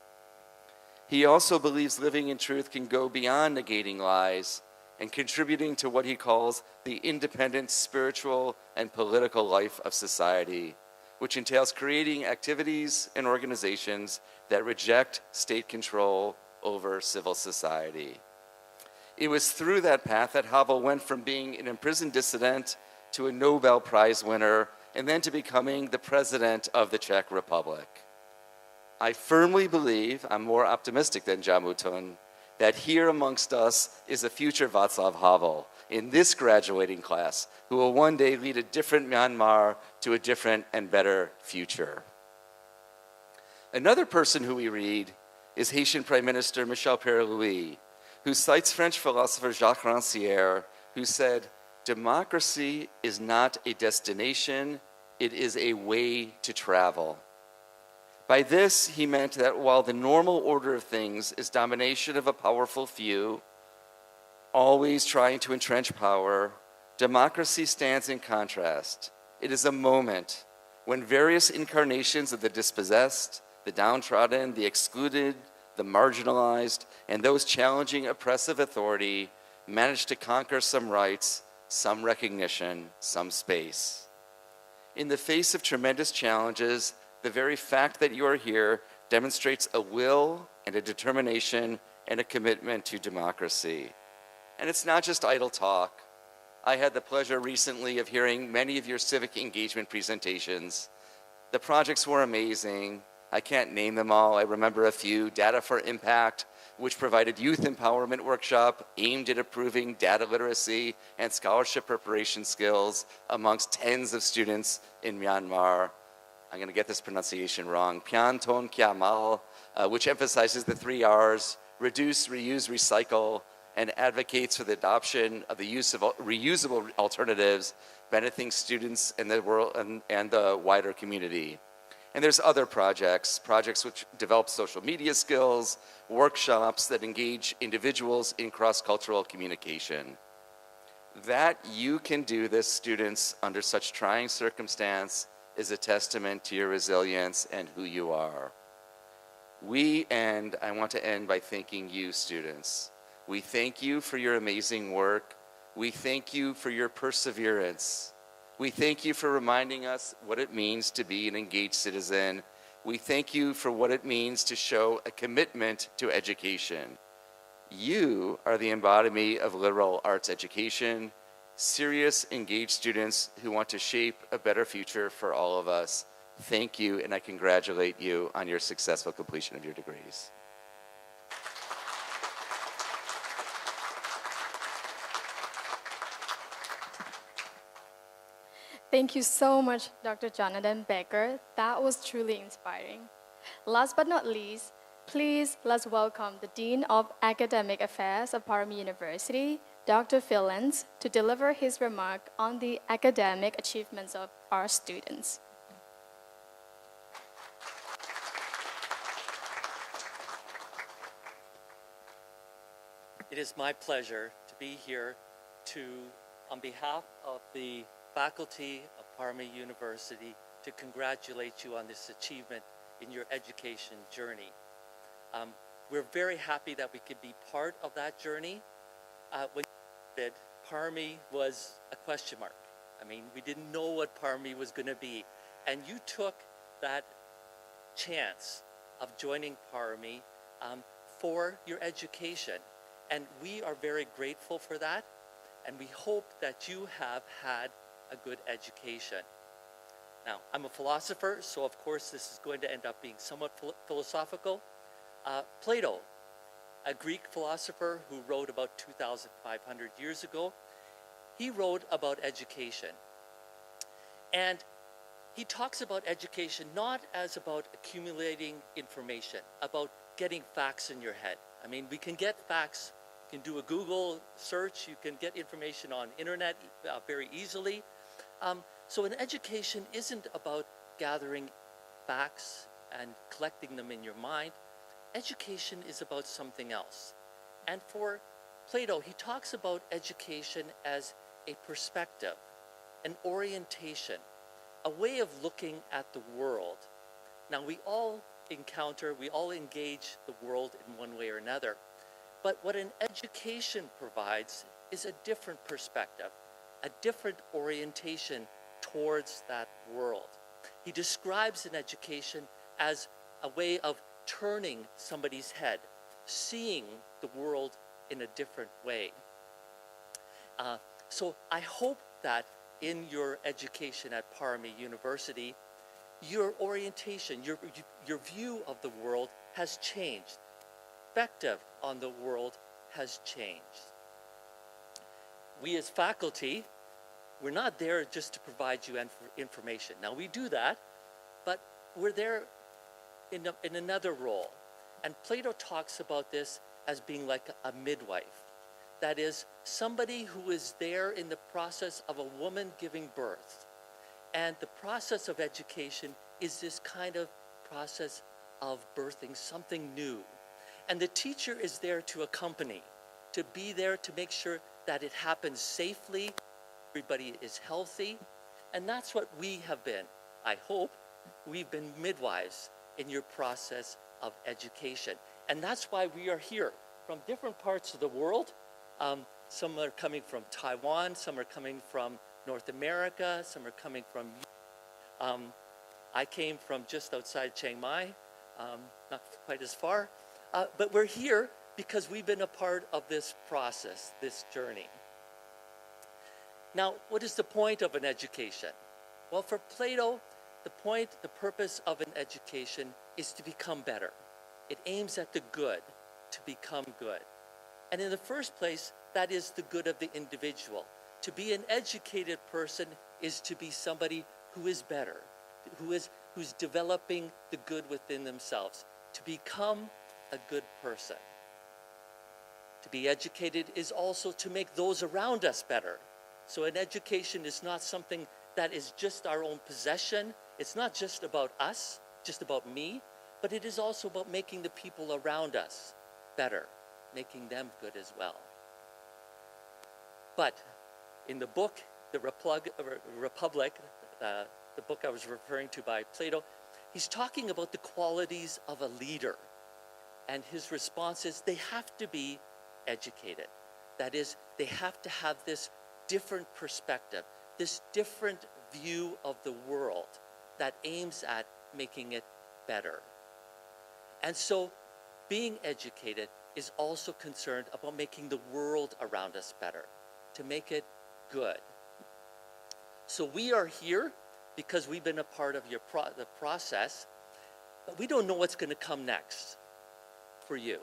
He also believes living in truth can go beyond negating lies and contributing to what he calls the independent spiritual and political life of society, which entails creating activities and organizations that reject state control over civil society. It was through that path that Havel went from being an imprisoned dissident to a Nobel Prize winner and then to becoming the president of the Czech Republic. I firmly believe, I'm more optimistic than Jamutun, that here amongst us is a future Václav Havel in this graduating class who will one day lead a different Myanmar to a different and better future. Another person who we read is Haitian Prime Minister Michel Père-Louis, who cites French philosopher Jacques Rancière, who said, "Democracy is not a destination, it is a way to travel." By this, he meant that while the normal order of things is domination of a powerful few, always trying to entrench power, Democracy stands in contrast. It is a moment when various incarnations of the dispossessed, the downtrodden, the excluded, the marginalized, and those challenging oppressive authority manage to conquer some rights, some recognition, some space. In the face of tremendous challenges, the very fact that you are here demonstrates a will and a determination and a commitment to democracy. And it's not just idle talk. I had the pleasure recently of hearing many of your civic engagement presentations. The projects were amazing. I can't name them all. I remember a few. Data for Impact, which provided youth empowerment workshop aimed at improving data literacy and scholarship preparation skills amongst tens of students in Myanmar. I'm going to get this pronunciation wrong. Pian Ton Kya Mal, which emphasizes the 3 R's: reduce, reuse, recycle, and advocates for the adoption of the use of reusable alternatives, benefiting students and the world and the wider community. And there's other projects which develop social media skills, workshops that engage individuals in cross-cultural communication. That you can do this, students, under such trying circumstance is a testament to your resilience and who you are. I want to end by thanking you, students. We thank you for your amazing work. We thank you for your perseverance. We thank you for reminding us what it means to be an engaged citizen. We thank you for what it means to show a commitment to education. You are the embodiment of liberal arts education, serious, engaged students who want to shape a better future for all of us. Thank you, and I congratulate you on your successful completion of your degrees. Thank you so much, Dr. Jonathan Becker. That was truly inspiring. Last but not least, please let's welcome the Dean of Academic Affairs of Parami University, Dr. Phil Lenz, to deliver his remark on the academic achievements of our students. It is my pleasure to be here on behalf of the faculty of Parami University, to congratulate you on this achievement in your education journey. We're very happy that we could be part of that journey. When you started, Parami was a question mark. I mean, we didn't know what Parami was going to be. And you took that chance of joining Parami for your education. And we are very grateful for that. And we hope that you have had a good education. Now, I'm a philosopher, so of course this is going to end up being somewhat philosophical. Plato, a Greek philosopher who wrote about 2,500 years ago, he wrote about education. And he talks about education not as about accumulating information, about getting facts in your head. I mean, we can get facts. You can do a Google search. You can get information on internet very easily. So an education isn't about gathering facts and collecting them in your mind. Education is about something else. And for Plato, he talks about education as a perspective, an orientation, a way of looking at the world. Now, we all engage the world in one way or another. But what an education provides is a different perspective, a different orientation towards that world. He describes an education as a way of turning somebody's head, seeing the world in a different way. So I hope that in your education at Parami University, your orientation, your view of the world has changed. Perspective on the world has changed. We as faculty, we're not there just to provide you information. Now we do that, but we're there in another role. And Plato talks about this as being like a midwife. That is, somebody who is there in the process of a woman giving birth. And the process of education is this kind of process of birthing something new. And the teacher is there to accompany, to be there to make sure that it happens safely everybody is healthy. And that's what we have been. I hope we've been midwives in your process of education. And that's why we are here from different parts of the world. Some are coming from Taiwan, some are coming from North America, some are coming from I came from just outside Chiang Mai, not quite as far, but we're here because we've been a part of this process, this journey. Now, what is the point of an education? Well, for Plato, the purpose of an education is to become better. It aims at the good, to become good. And in the first place, that is the good of the individual. To be an educated person is to be somebody who is better, who's developing the good within themselves, to become a good person. To be educated is also to make those around us better. So an education is not something that is just our own possession. It's not just about us, just about me, but it is also about making the people around us better, making them good as well. But in the book, The Republic, the book I was referring to by Plato, he's talking about the qualities of a leader. And his response is they have to be educated. That is, they have to have this different perspective, this different view of the world that aims at making it better. And so being educated is also concerned about making the world around us better, to make it good. So we are here because we've been a part of the process, but we don't know what's going to come next for you.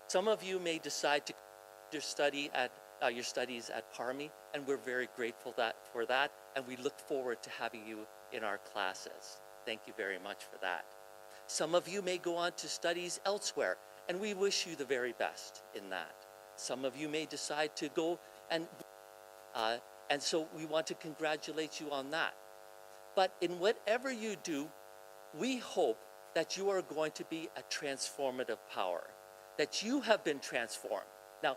Some of you may decide to your studies at Parami, and we're very grateful for that, and we look forward to having you in our classes. Thank you very much for that. Some of you may go on to studies elsewhere, and we wish you the very best in that. Some of you may decide to go and so we want to congratulate you on that. But in whatever you do, we hope that you are going to be a transformative power, that you have been transformed. Now,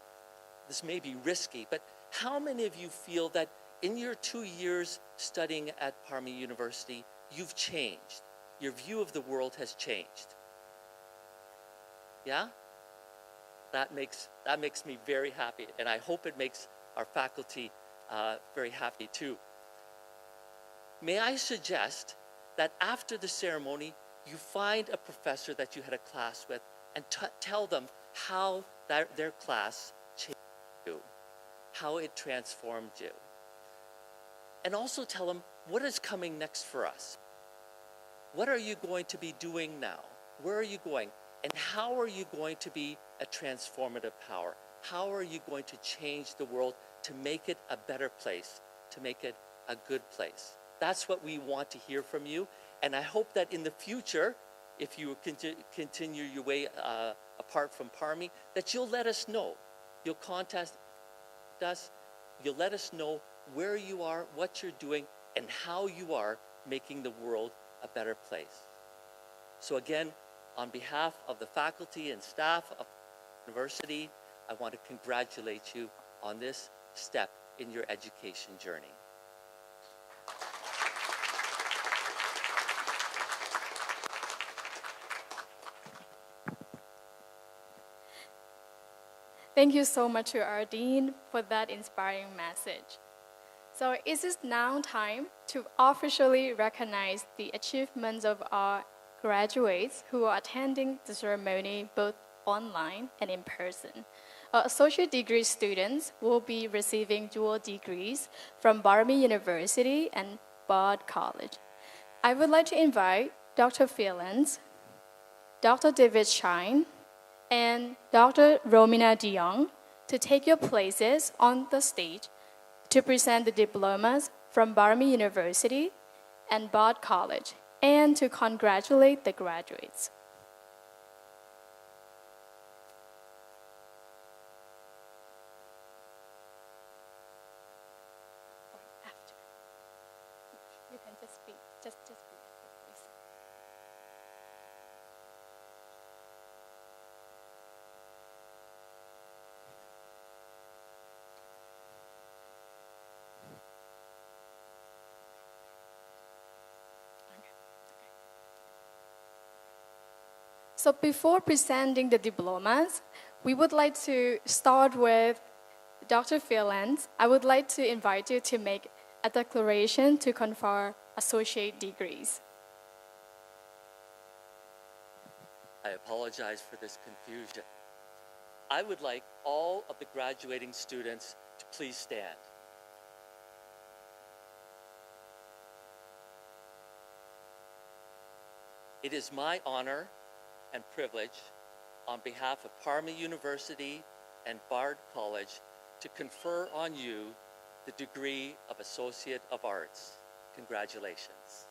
this may be risky, but how many of you feel that in your 2 years studying at Parami University, you've changed? Your view of the world has changed. Yeah? That makes me very happy, and I hope it makes our faculty very happy too. May I suggest that after the ceremony, you find a professor that you had a class with and tell them how their class changed you, how it transformed you. And also tell them what is coming next for us. What are you going to be doing now? Where are you going? And how are you going to be a transformative power? How are you going to change the world to make it a better place, to make it a good place? That's what we want to hear from you. And I hope that in the future, if you continue your way apart from Parami, that you'll let us know. You'll contact us. You'll let us know where you are, what you're doing, and how you are making the world a better place. So again, on behalf of the faculty and staff of the university, I want to congratulate you on this step in your education journey. Thank you so much to our Dean for that inspiring message. So it is now time to officially recognize the achievements of our graduates who are attending the ceremony both online and in person. Our associate degree students will be receiving dual degrees from Parami University and Bard College. I would like to invite Dr. Phelan, Dr. David Shine, and Dr. Romina de Jong to take your places on the stage to present the diplomas from Parami University and Bard College and to congratulate the graduates. After. You can just speak, just speak, please. So before presenting the diplomas, we would like to start with Dr. Phelan. I would like to invite you to make a declaration to confer associate degrees. I apologize for this confusion. I would like all of the graduating students to please stand. It is my honor and privilege on behalf of Parami University and Bard College to confer on you the degree of Associate of Arts. Congratulations.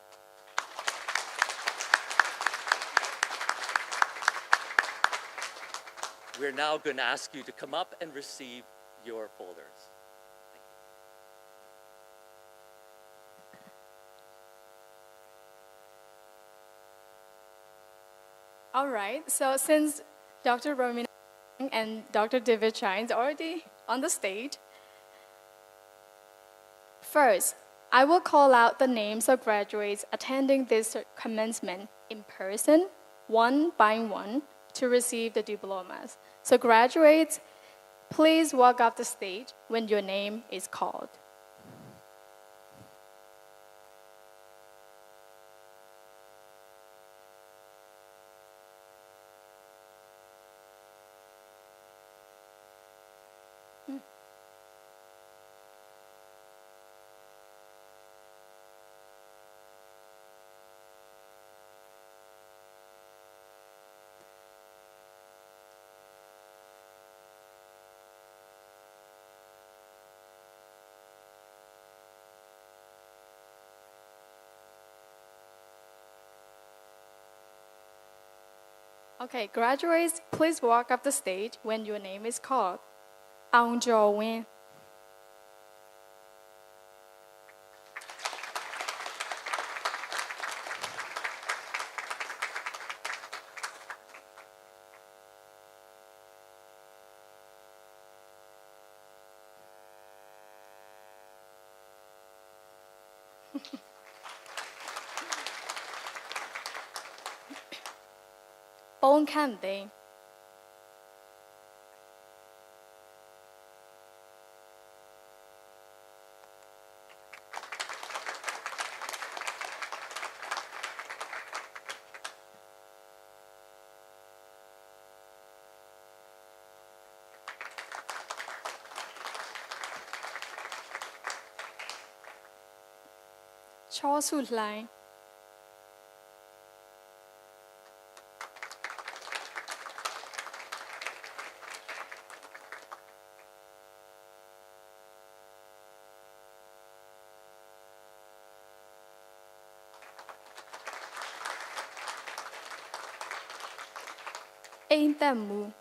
We're now going to ask you to come up and receive your folders. All right, so since Dr. Romina and Dr. David Chang is already on the stage, first, I will call out the names of graduates attending this commencement in person, one by one, to receive the diplomas. So graduates, please walk up the stage when your name is called. Okay, graduates, please walk up the stage when your name is called. Aung Jo Win. Bone Candy. Cho Su Lai. Ain't that moo?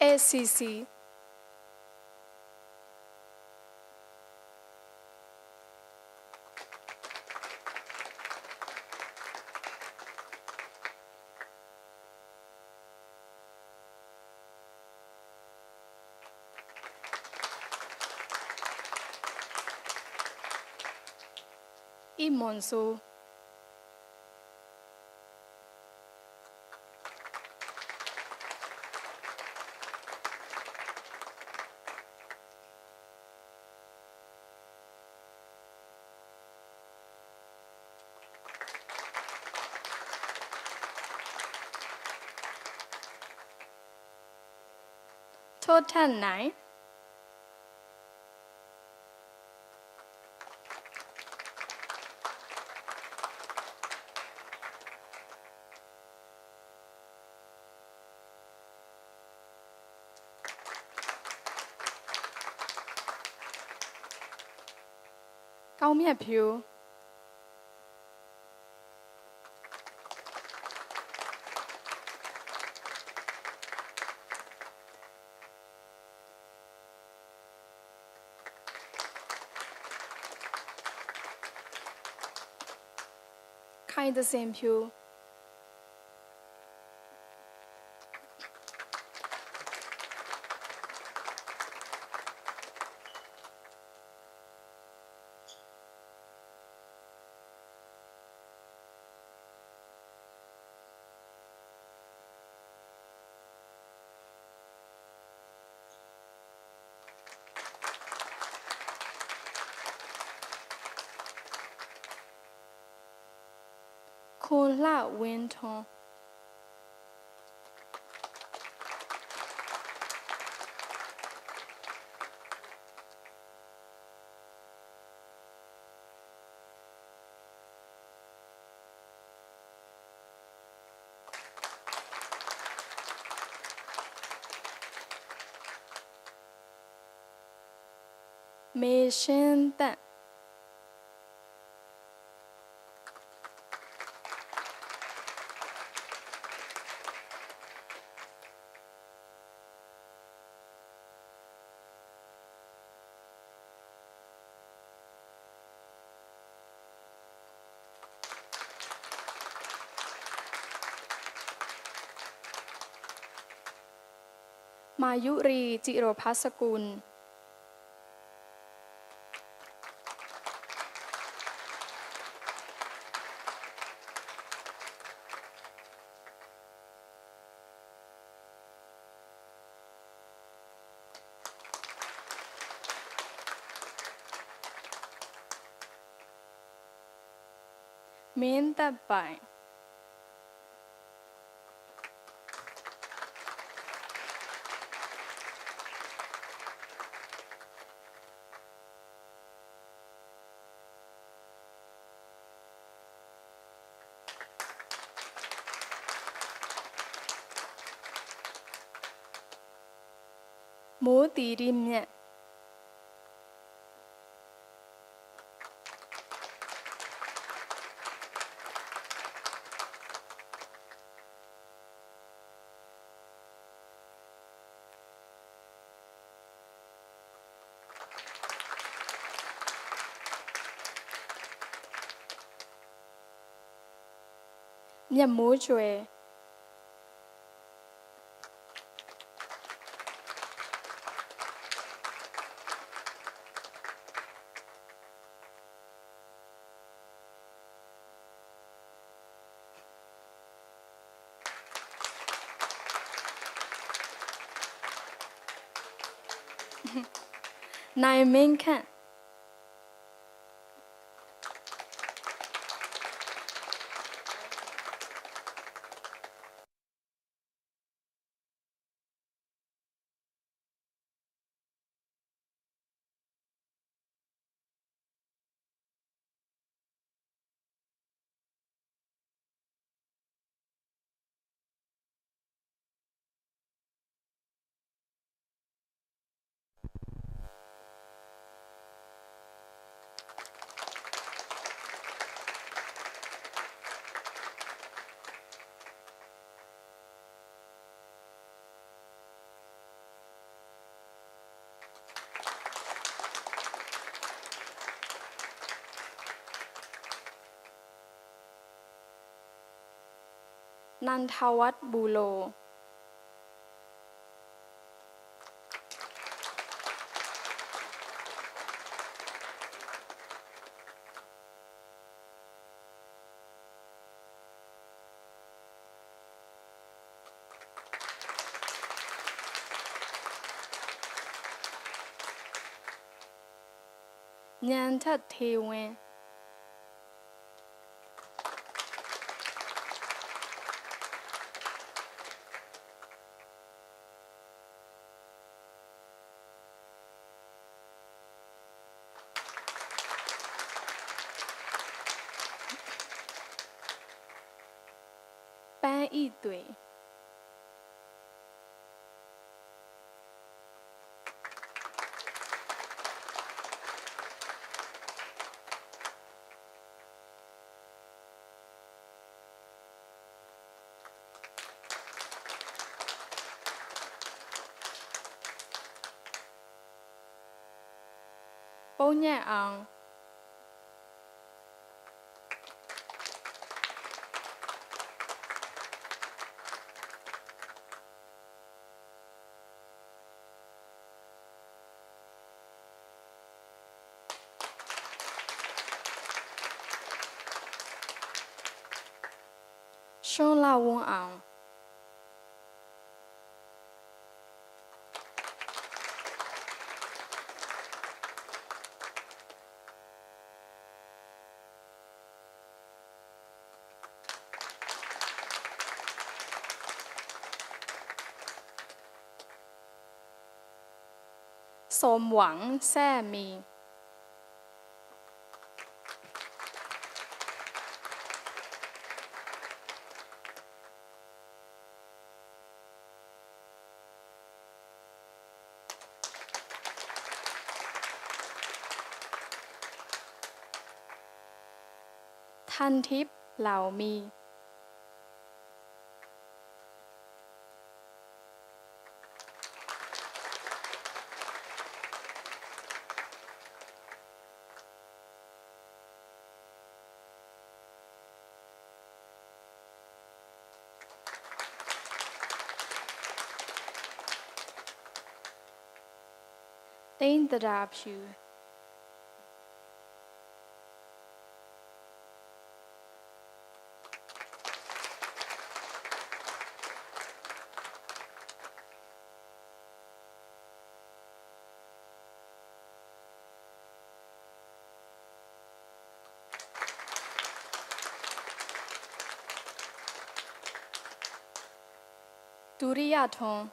ACC. Imonsu. Total 9. Cao Mie Piu. Kind Same Piu. คุณละเวนทอง เมเชนตัน มายุรีจิโรภัสกุล เมนตาไป โมตีริมเนี่ย เนี่ยโมจวย นายเมงค่ะ นันทวัฒน์บูโล ญานทัดเทเว แป้อีตุย โป้แย่อัง ช่วงลาวงอัง โ สมหวังแซ่มี ทันทิพย์เหล่ามี ตินตราဖြူ ဒုရိယထွန်း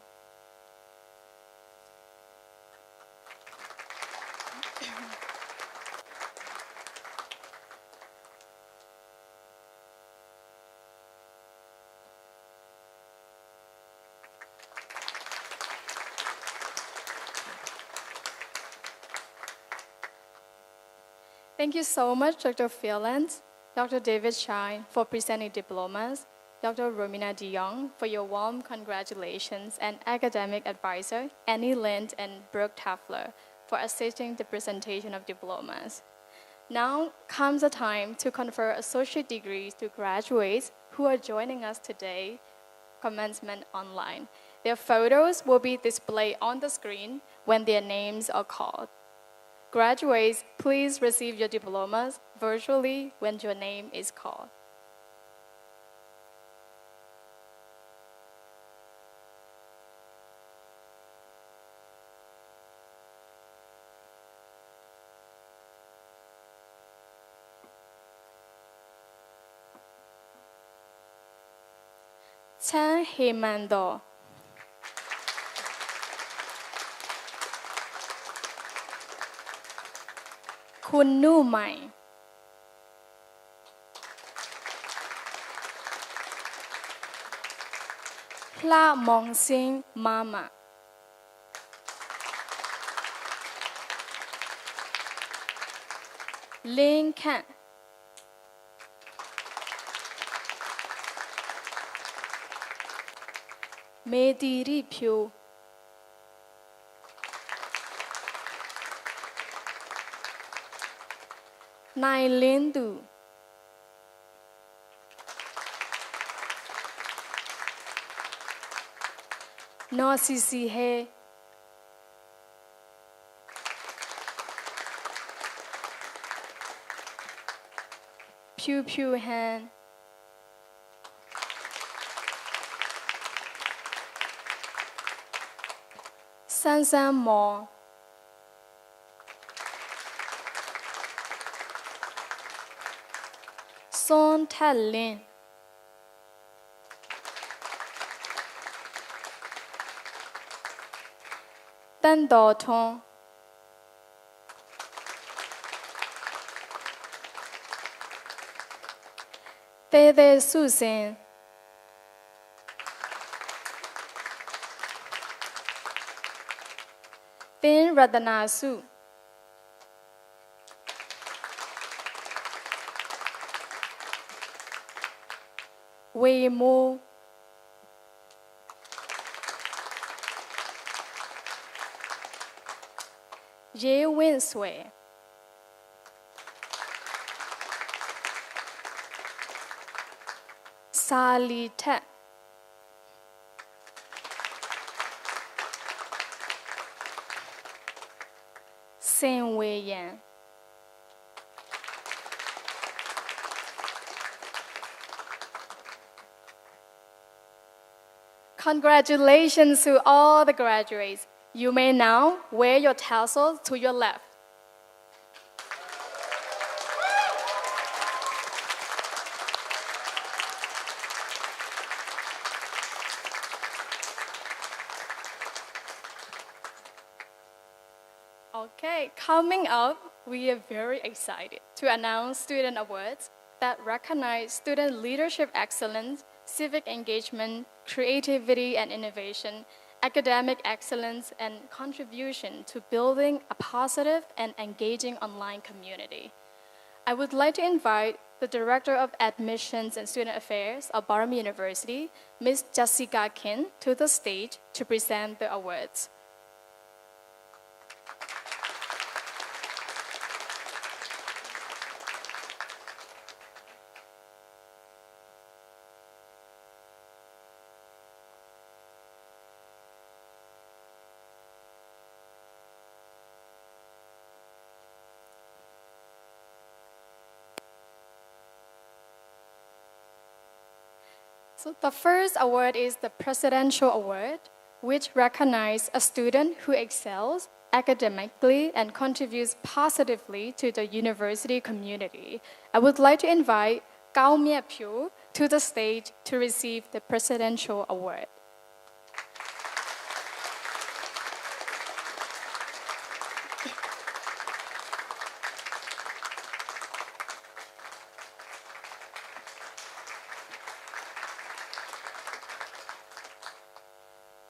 Thank you so much, Dr. Phelan, Dr. David Shine, for presenting diplomas, Dr. Romina de Jong, for your warm congratulations, and academic advisor, Annie Lind and Brooke Tafler, for assisting the presentation of diplomas. Now comes the time to confer associate degrees to graduates who are joining us today, Commencement online. Their photos will be displayed on the screen when their names are called. Graduates, please receive your diplomas virtually when your name is called. Chan Hemando. Kun Nu Mai. Pla Mong Sing Mama. Ling Kan. Mediri Pyo. Nai Lindu. No Sisi He. Pew Pew Han. San San Mo. Son Talin. Tan Do Tong. Te Te Su Sin. Tin Radana Su. Wei Mo. Ye Win Sui. Sali Tet. Sin Wei Yan. Congratulations to all the graduates. You may now wear your tassels to your left. Okay, coming up, we are very excited to announce student awards that recognize student leadership excellence, civic engagement, creativity and innovation, academic excellence, and contribution to building a positive and engaging online community. I would like to invite the Director of Admissions and Student Affairs of Parami University, Ms. Jessica Kin, to the stage to present the awards. So the first award is the Presidential Award, which recognizes a student who excels academically and contributes positively to the university community. I would like to invite Cao Mie Pyu to the stage to receive the Presidential Award.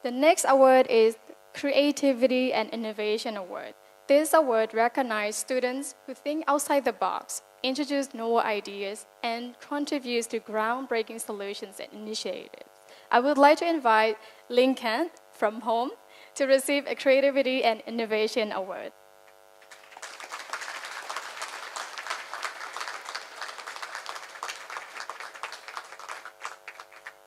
The next award is Creativity and Innovation Award. This award recognizes students who think outside the box, introduce novel ideas, and contribute to groundbreaking solutions and initiatives. I would like to invite Lincoln from home to receive a Creativity and Innovation Award.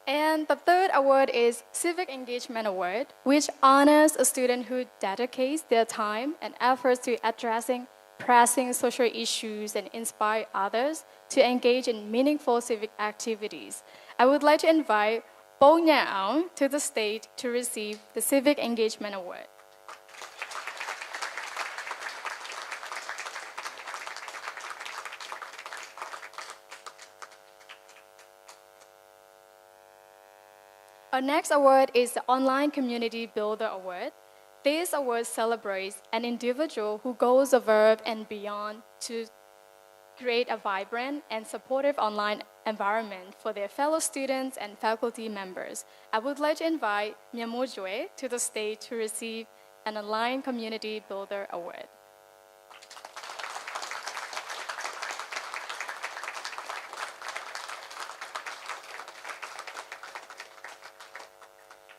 And the third award is Civic Engagement Award, which honors a student who dedicates their time and efforts to addressing pressing social issues and inspire others to engage in meaningful civic activities. I would like to invite Bo Nyan to the stage to receive the Civic Engagement Award. Our next award is the Online Community Builder Award. This award celebrates an individual who goes above and beyond to create a vibrant and supportive online environment for their fellow students and faculty members. I would like to invite Myamo Jue to the stage to receive an Online Community Builder Award.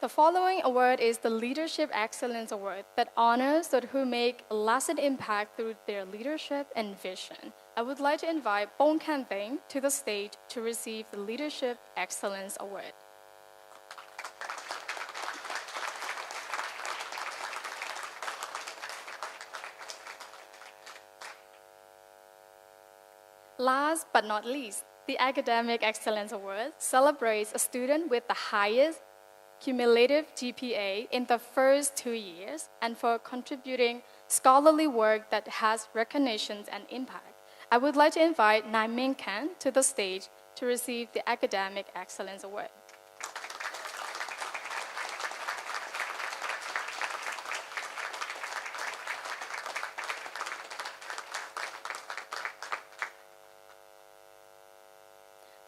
The following award is the Leadership Excellence Award that honors those who make a lasting impact through their leadership and vision. I would like to invite Bong Kan Theng to the stage to receive the Leadership Excellence Award. Last but not least, the Academic Excellence Award celebrates a student with the highest cumulative GPA in the first 2 years and for contributing scholarly work that has recognition and impact. I would like to invite Nai Ming Kan to the stage to receive the Academic Excellence Award.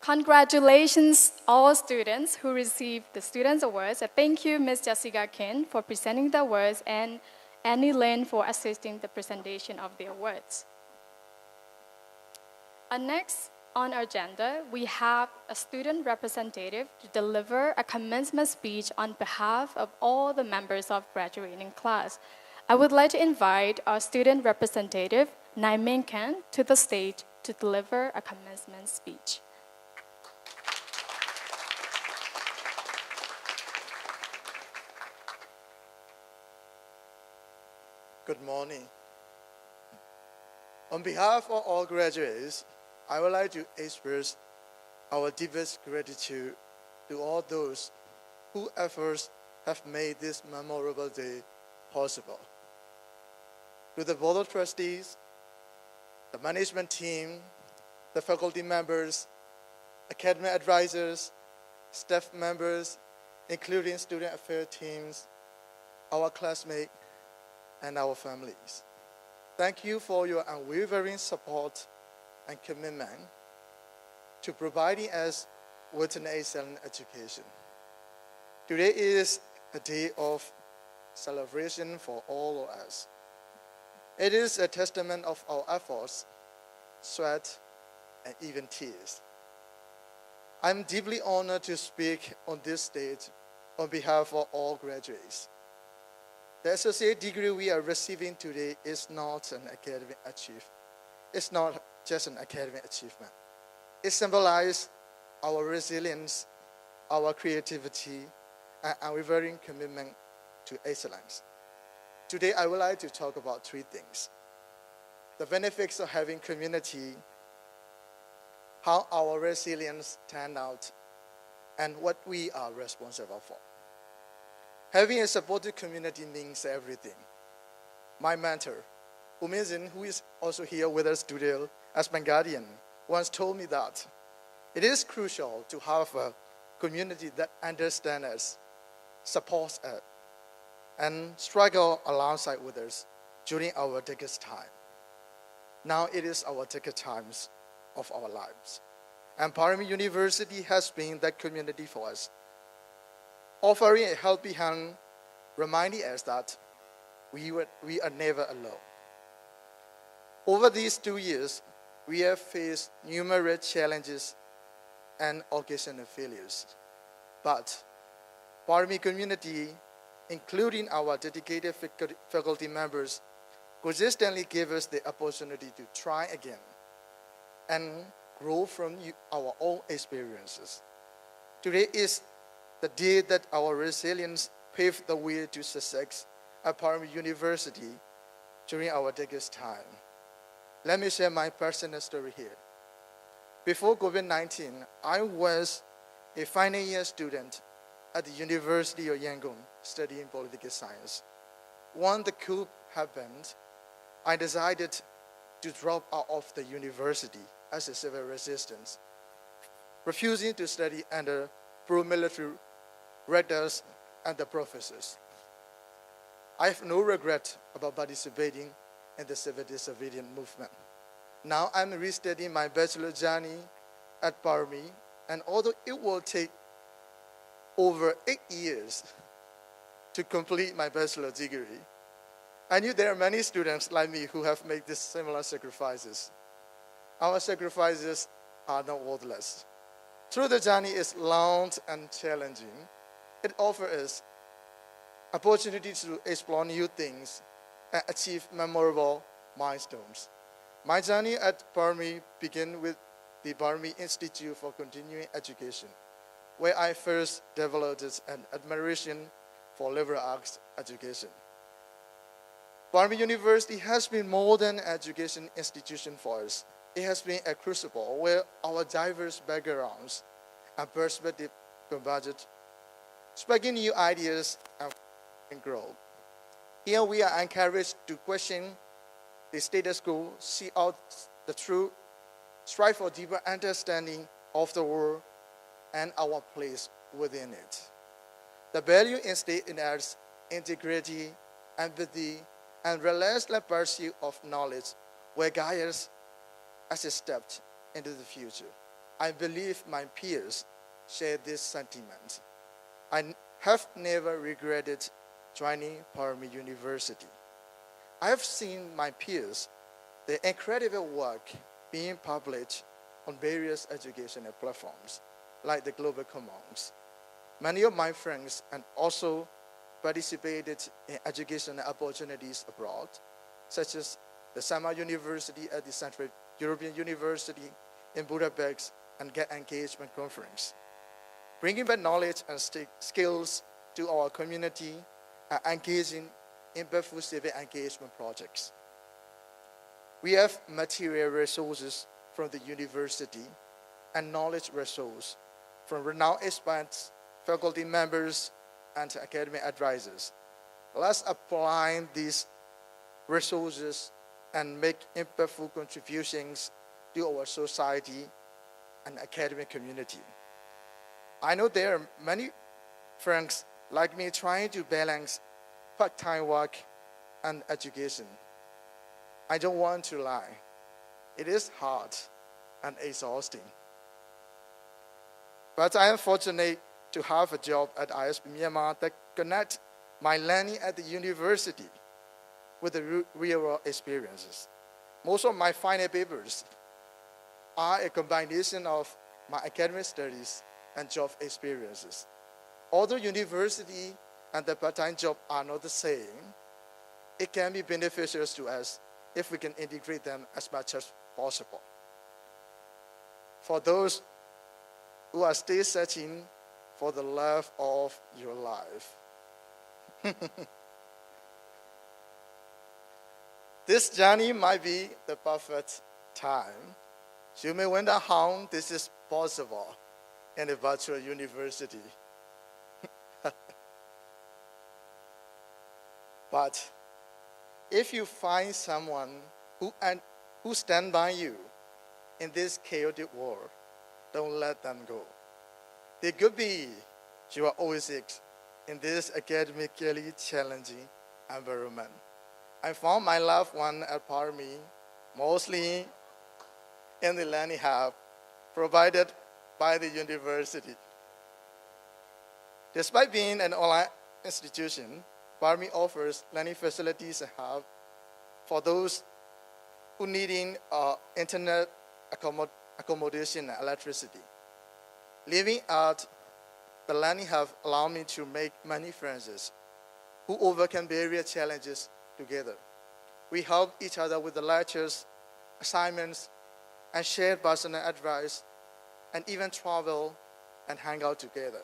Congratulations, all students who received the Students' Awards. Thank you, Ms. Jessica Kin, for presenting the awards, and Annie Lin for assisting the presentation of the awards. Next on our agenda, we have a student representative to deliver a commencement speech on behalf of all the members of graduating class. I would like to invite our student representative, Nai Ming Kan, to the stage to deliver a commencement speech. Good morning. On behalf of all graduates, I would like to express our deepest gratitude to all those whose efforts have made this memorable day possible. To the Board of Trustees, the management team, the faculty members, academic advisors, staff members, including student affairs teams, our classmates, and our families. Thank you for your unwavering support and commitment to providing us with an excellent education. Today is a day of celebration for all of us. It is a testament of our efforts, sweat, and even tears. I'm deeply honored to speak on this stage on behalf of all graduates. The associate degree we are receiving today is not an academic achievement. It's not just an academic achievement. It symbolizes our resilience, our creativity, and unwavering commitment to excellence. Today, I would like to talk about three things: the benefits of having community, how our resilience turned out, and what we are responsible for. Having a supportive community means everything. My mentor, Umizin, who is also here with us today as my guardian, once told me that it is crucial to have a community that understands us, supports us, and struggle alongside with us during our darkest time. Now it is our darkest times of our lives. And Parami University has been that community for us, offering a helping hand, reminding us that we are never alone. Over these 2 years, we have faced numerous challenges and occasional failures. But Parami community, including our dedicated faculty members, consistently gave us the opportunity to try again and grow from our own experiences. Today is the day that our resilience paved the way to success at Parami University during our darkest time. Let me share my personal story here. Before COVID-19, I was a final year student at the University of Yangon studying political science. When the coup happened, I decided to drop out of the university as a civil resistance, refusing to study under pro-military rectors and the professors. I have no regret about participating in the civil disobedience movement. Now I'm restudying my bachelor journey at Parami, and although it will take over 8 years to complete my bachelor degree, I knew there are many students like me who have made these similar sacrifices. Our sacrifices are not worthless. Though the journey is long and challenging, it offers us opportunities to explore new things and achieve memorable milestones. My journey at Parami began with the Parami Institute for Continuing Education, where I first developed an admiration for liberal arts education. Parami University has been more than an education institution for us. It has been a crucible where our diverse backgrounds and perspectives converged, sparking new ideas and growth. Here we are encouraged to question the status quo, seek out the truth, strive for deeper understanding of the world and our place within it. The value instilled in us, integrity, empathy, and relentless pursuit of knowledge will guide us as we step into the future. I believe my peers share this sentiment. I have never regretted joining Parami University. I have seen my peers, their incredible work being published on various educational platforms like the Global Commons. Many of my friends and also participated in educational opportunities abroad, such as the Summer University at the Central European University in Budapest and Get Engagement Conference. Bringing back knowledge and skills to our community and engaging in impactful civic engagement projects. We have material resources from the university and knowledge resources from renowned experts, faculty members, and academic advisors. Let's apply these resources and make impactful contributions to our society and academic community. I know there are many friends like me trying to balance part-time work and education. I don't want to lie. It is hard and exhausting. But I am fortunate to have a job at ISP Myanmar that connects my learning at the university with the real-world experiences. Most of my final papers are a combination of my academic studies and job experiences. Although university and the part-time job are not the same, it can be beneficial to us if we can integrate them as much as possible. For those who are still searching for the love of your life, this journey might be the perfect time. You may wonder how this is possible in a virtual university. But if you find someone who stands by you in this chaotic world, don't let them go. They could be your oasis in this academically challenging environment. I found my loved one at Parami, mostly in the learning hub provided by the university. Despite being an online institution, Parami offers learning facilities and hub for those who need internet accommodation and electricity. Living at the learning hub allowed me to make many friends who overcome various challenges together. We help each other with the lectures, assignments, and share personal advice, and even travel and hang out together.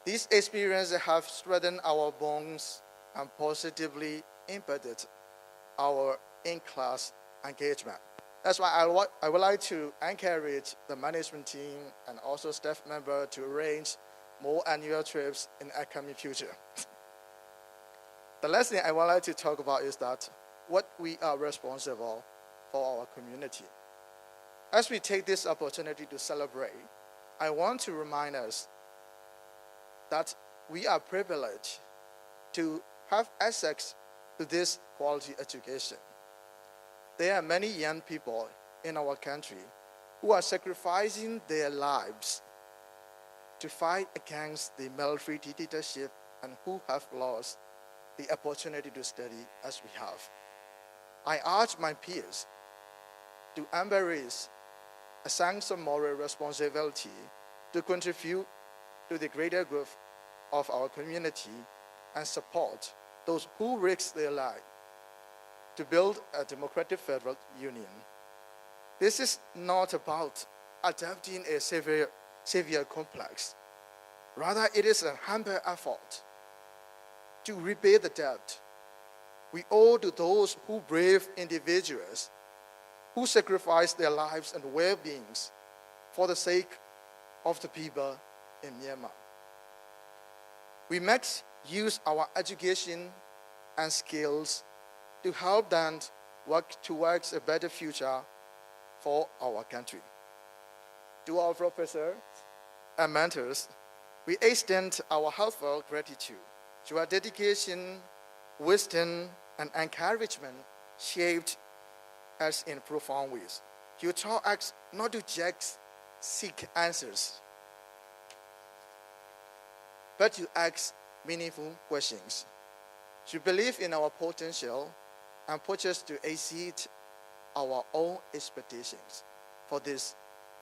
These experiences have strengthened our bonds and positively impacted our in-class engagement. That's why I would like to encourage the management team and also staff members to arrange more annual trips in the upcoming future. The last thing I would like to talk about is that what we are responsible for our community. As we take this opportunity to celebrate, I want to remind us that we are privileged to have access to this quality education. There are many young people in our country who are sacrificing their lives to fight against the military dictatorship and who have lost the opportunity to study as we have. I urge my peers to embrace a sense of moral responsibility to contribute to the greater growth of our community and support those who risk their life to build a democratic federal union. This is not about adopting a savior complex. Rather, it is a humble effort to repay the debt we owe to those who brave individuals who sacrifice their lives and well-beings for the sake of the people in Myanmar. We must use our education and skills to help them work towards a better future for our country. To our professors and mentors, we extend our heartfelt gratitude. Your dedication, wisdom, and encouragement shaped us in profound ways. You taught us not to just seek answers, but to ask meaningful questions. You believe in our potential and push us to exceed our own expectations. For this,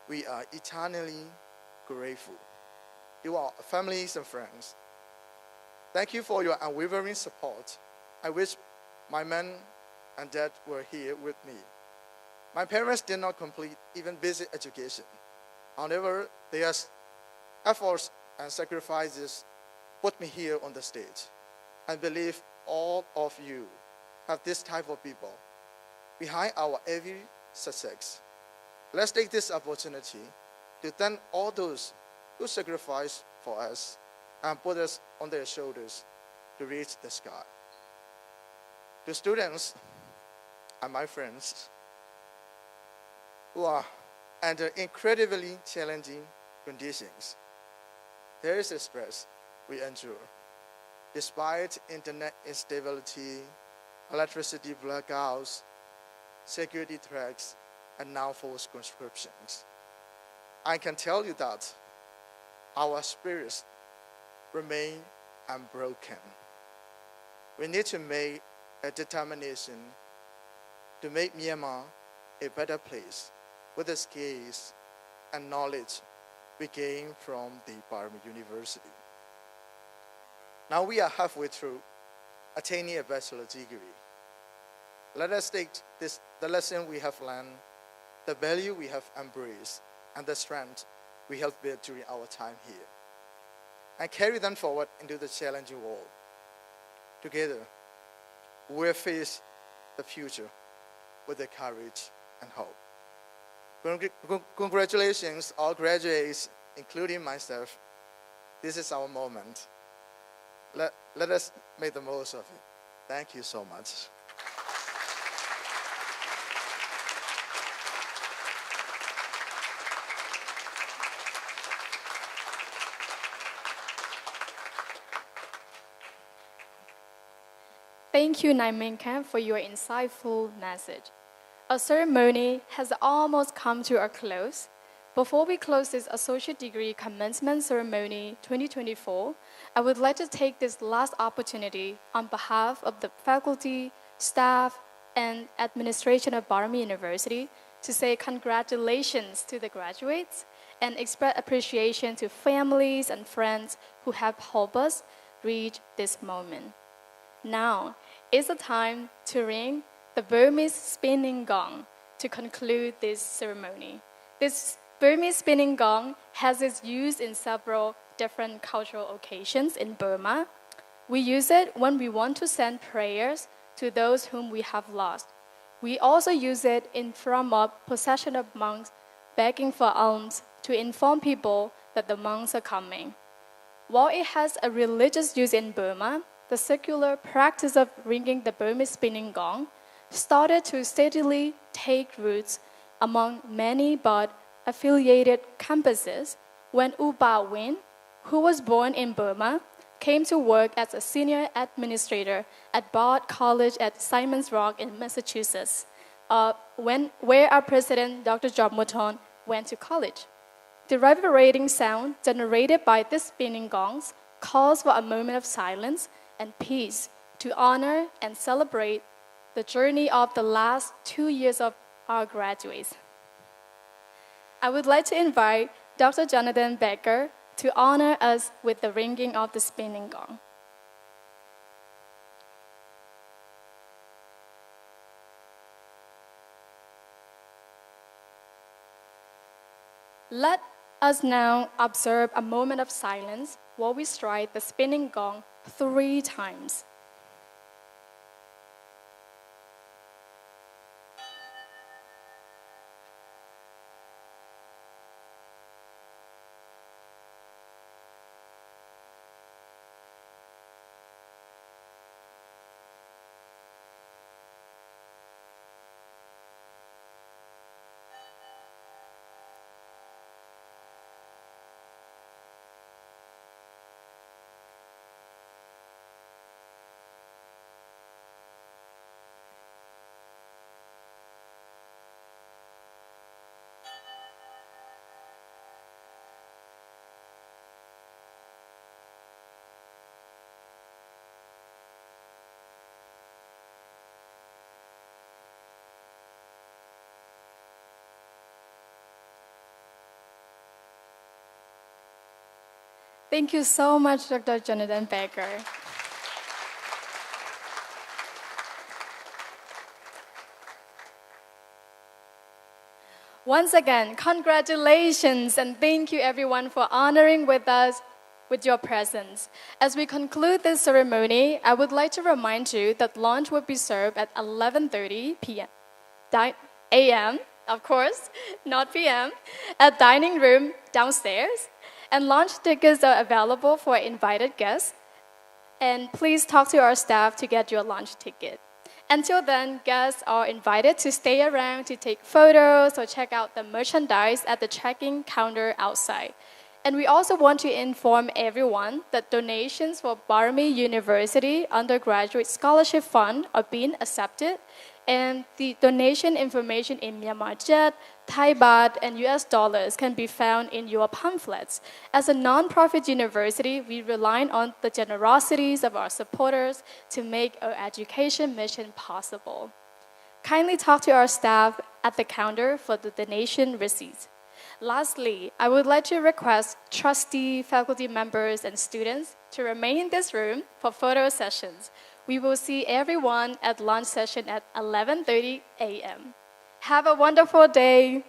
we are eternally grateful. You are families and friends. Thank you for your unwavering support. I wish my mom and dad were here with me. My parents did not complete even basic education. However, their efforts and sacrifices put me here on the stage. I believe all of you have this type of people behind our every success. Let's take this opportunity to thank all those who sacrificed for us and put us on their shoulders to reach the sky. To students and my friends who are under incredibly challenging conditions, there is a stress we endure. Despite internet instability, electricity blackouts, security threats, and now forced conscriptions. I can tell you that our spirits remain unbroken. We need to make a determination to make Myanmar a better place with the skills and knowledge we gain from the Parami University. Now we are halfway through attaining a bachelor's degree. Let us take the lesson we have learned, the value we have embraced, and the strength we have built during our time here, and carry them forward into the challenging world. Together, we'll face the future with the courage and hope. Congratulations, all graduates, including myself. This is our moment. Let us make the most of it. Thank you so much. Thank you, Naiminka, for your insightful message. Our ceremony has almost come to a close. Before we close this Associate Degree Commencement Ceremony 2024, I would like to take this last opportunity on behalf of the faculty, staff, and administration of Parami University to say congratulations to the graduates and express appreciation to families and friends who have helped us reach this moment. Now is the time to ring the Burmese spinning gong to conclude this ceremony. This Burmese spinning gong has its use in several different cultural occasions in Burma. We use it when we want to send prayers to those whom we have lost. We also use it in front of procession of monks begging for alms to inform people that the monks are coming. While it has a religious use in Burma, the secular practice of ringing the Burmese spinning gong started to steadily take roots among many but affiliated campuses when U Ba Win, who was born in Burma, came to work as a senior administrator at Bard College at Simon's Rock in Massachusetts, where our president, Dr. John Mouton, went to college. The reverberating sound generated by these spinning gongs calls for a moment of silence and peace to honor and celebrate the journey of the last 2 years of our graduates. I would like to invite Dr. Jonathan Becker to honor us with the ringing of the spinning gong. Let us now observe a moment of silence while we strike the spinning gong 3 times. Thank you so much, Dr. Jonathan Becker. Once again, congratulations and thank you everyone for honoring with us with your presence. As we conclude this ceremony, I would like to remind you that lunch will be served at 11:30 a.m., of course, not p.m., at dining room downstairs. And lunch tickets are available for invited guests. And please talk to our staff to get your lunch ticket. Until then, guests are invited to stay around to take photos or check out the merchandise at the check-in counter outside. And we also want to inform everyone that donations for Parami University Undergraduate Scholarship Fund are being accepted, and the donation information in Myanmar Jet, Thai Baht, and US dollars can be found in your pamphlets. As a non-profit university, we rely on the generosities of our supporters to make our education mission possible. Kindly talk to our staff at the counter for the donation receipts. Lastly, I would like to request trustee, faculty members, and students to remain in this room for photo sessions. We will see everyone at lunch session at 11:30 a.m. Have a wonderful day.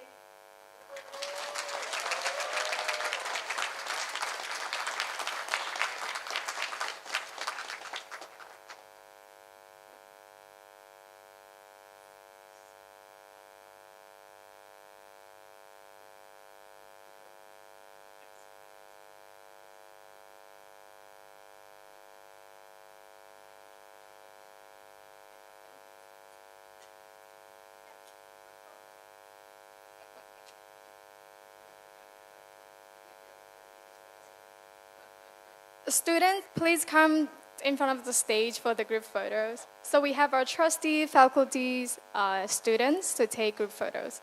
Students, please come in front of the stage for the group photos. So we have our trustee, faculties, students to take group photos.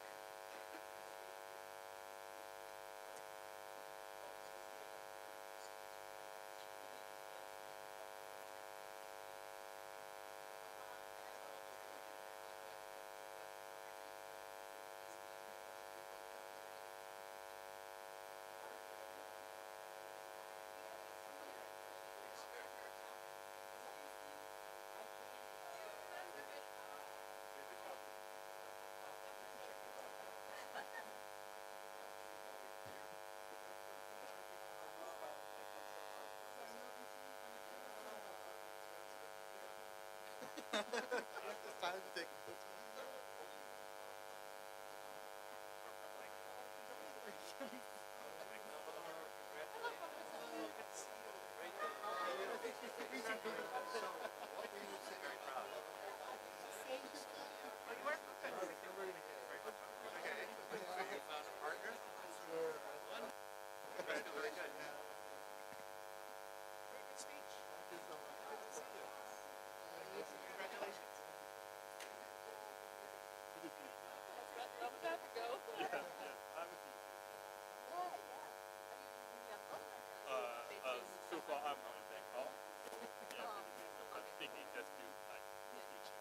So far, I'm not in Bangkok. Yeah, but I'm thinking just to like teach.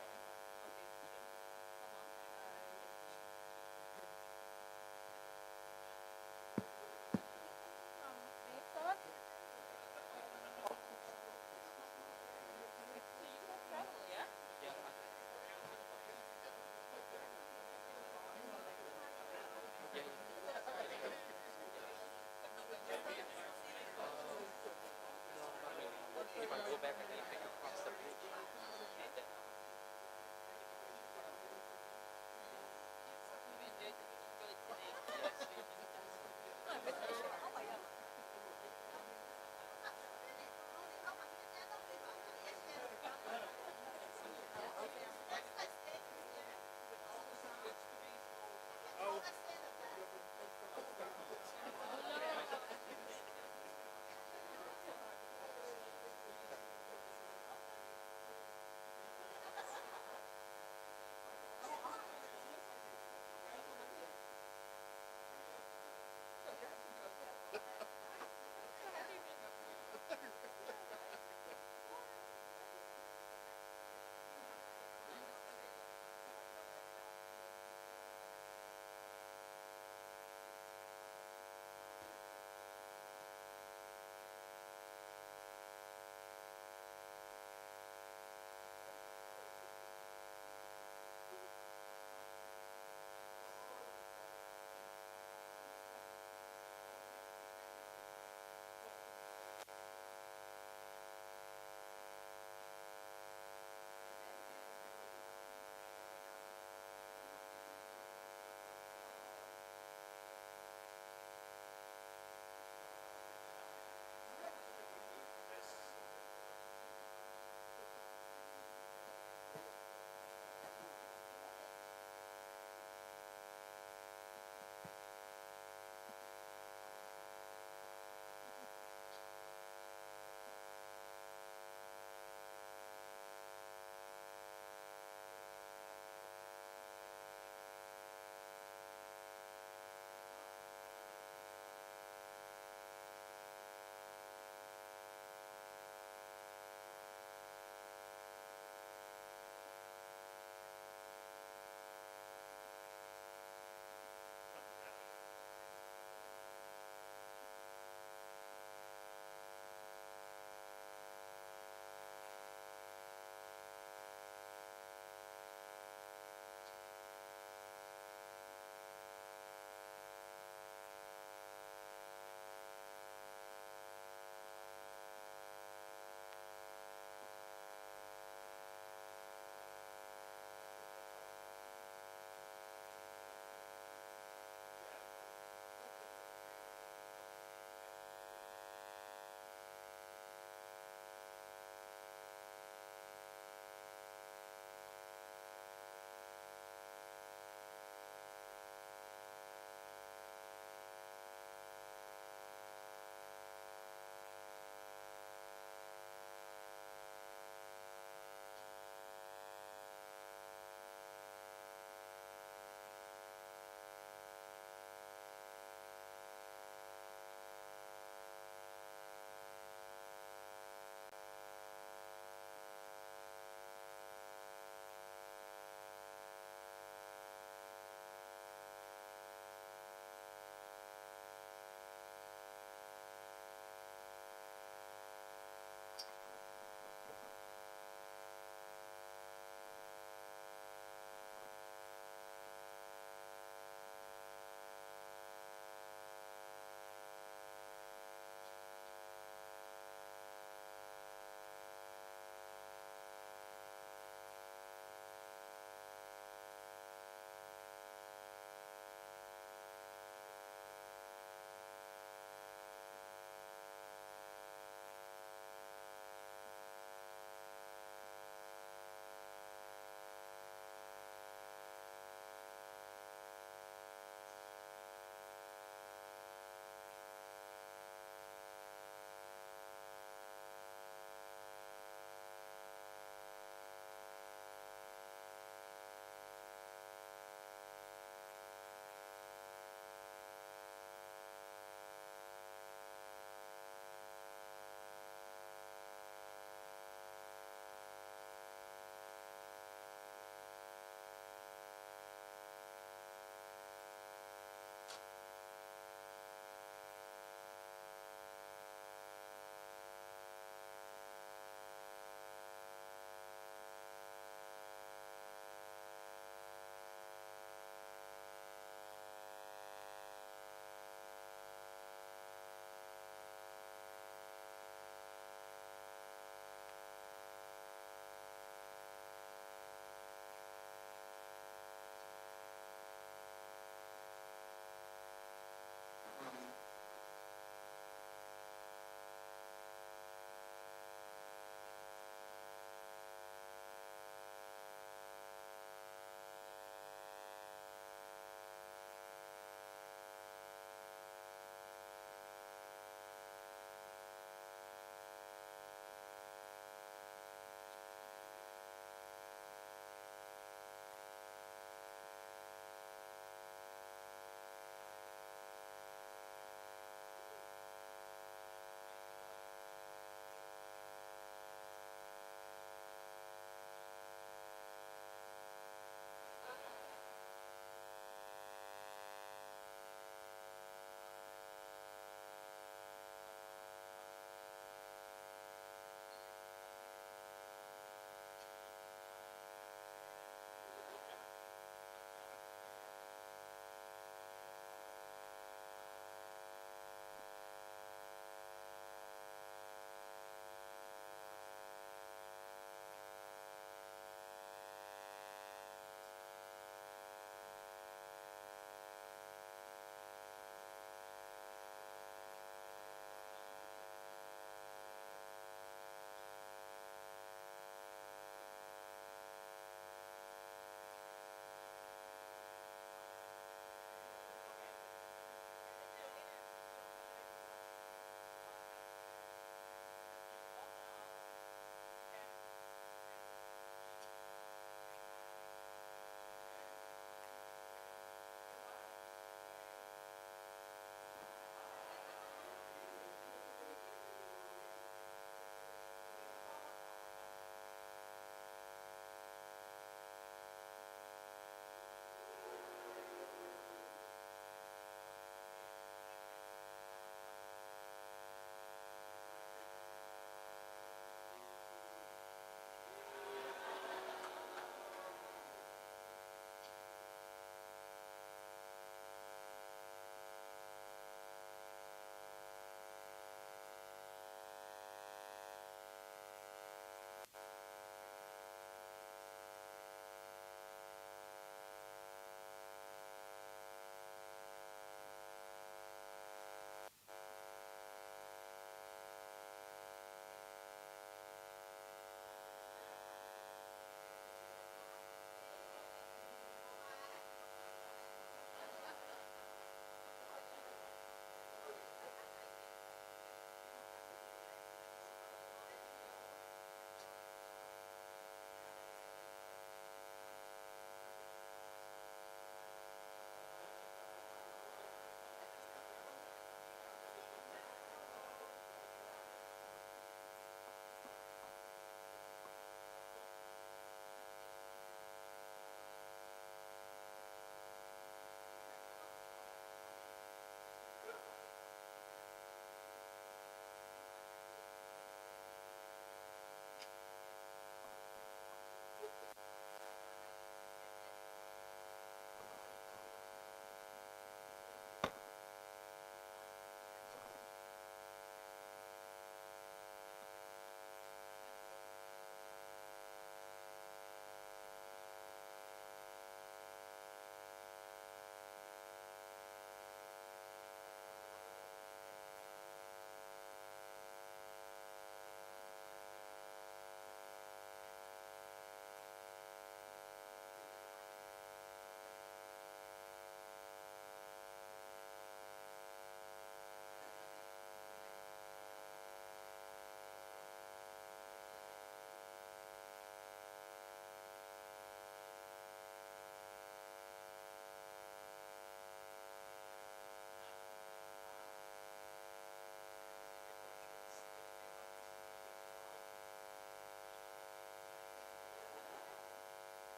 If I go back and you take across the bridge.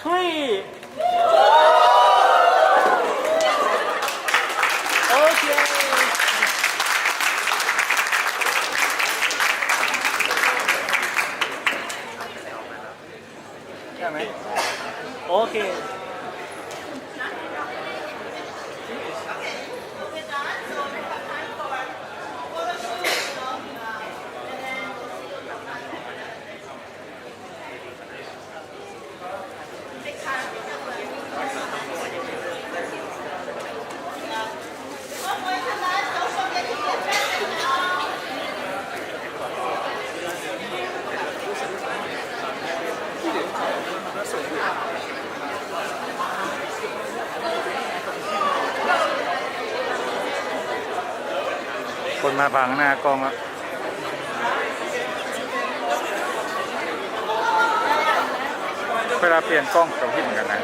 3. Okay. Okay. Con ma vàng nè con ạ. Ví dụ เปลี่ยนกล้องกับที่เหมือนกันนะ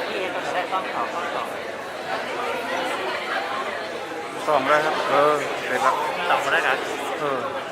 พี่เอต้องได้ต้องต่อ2แล้วครับเสร็จแล้วต่อได้ครับ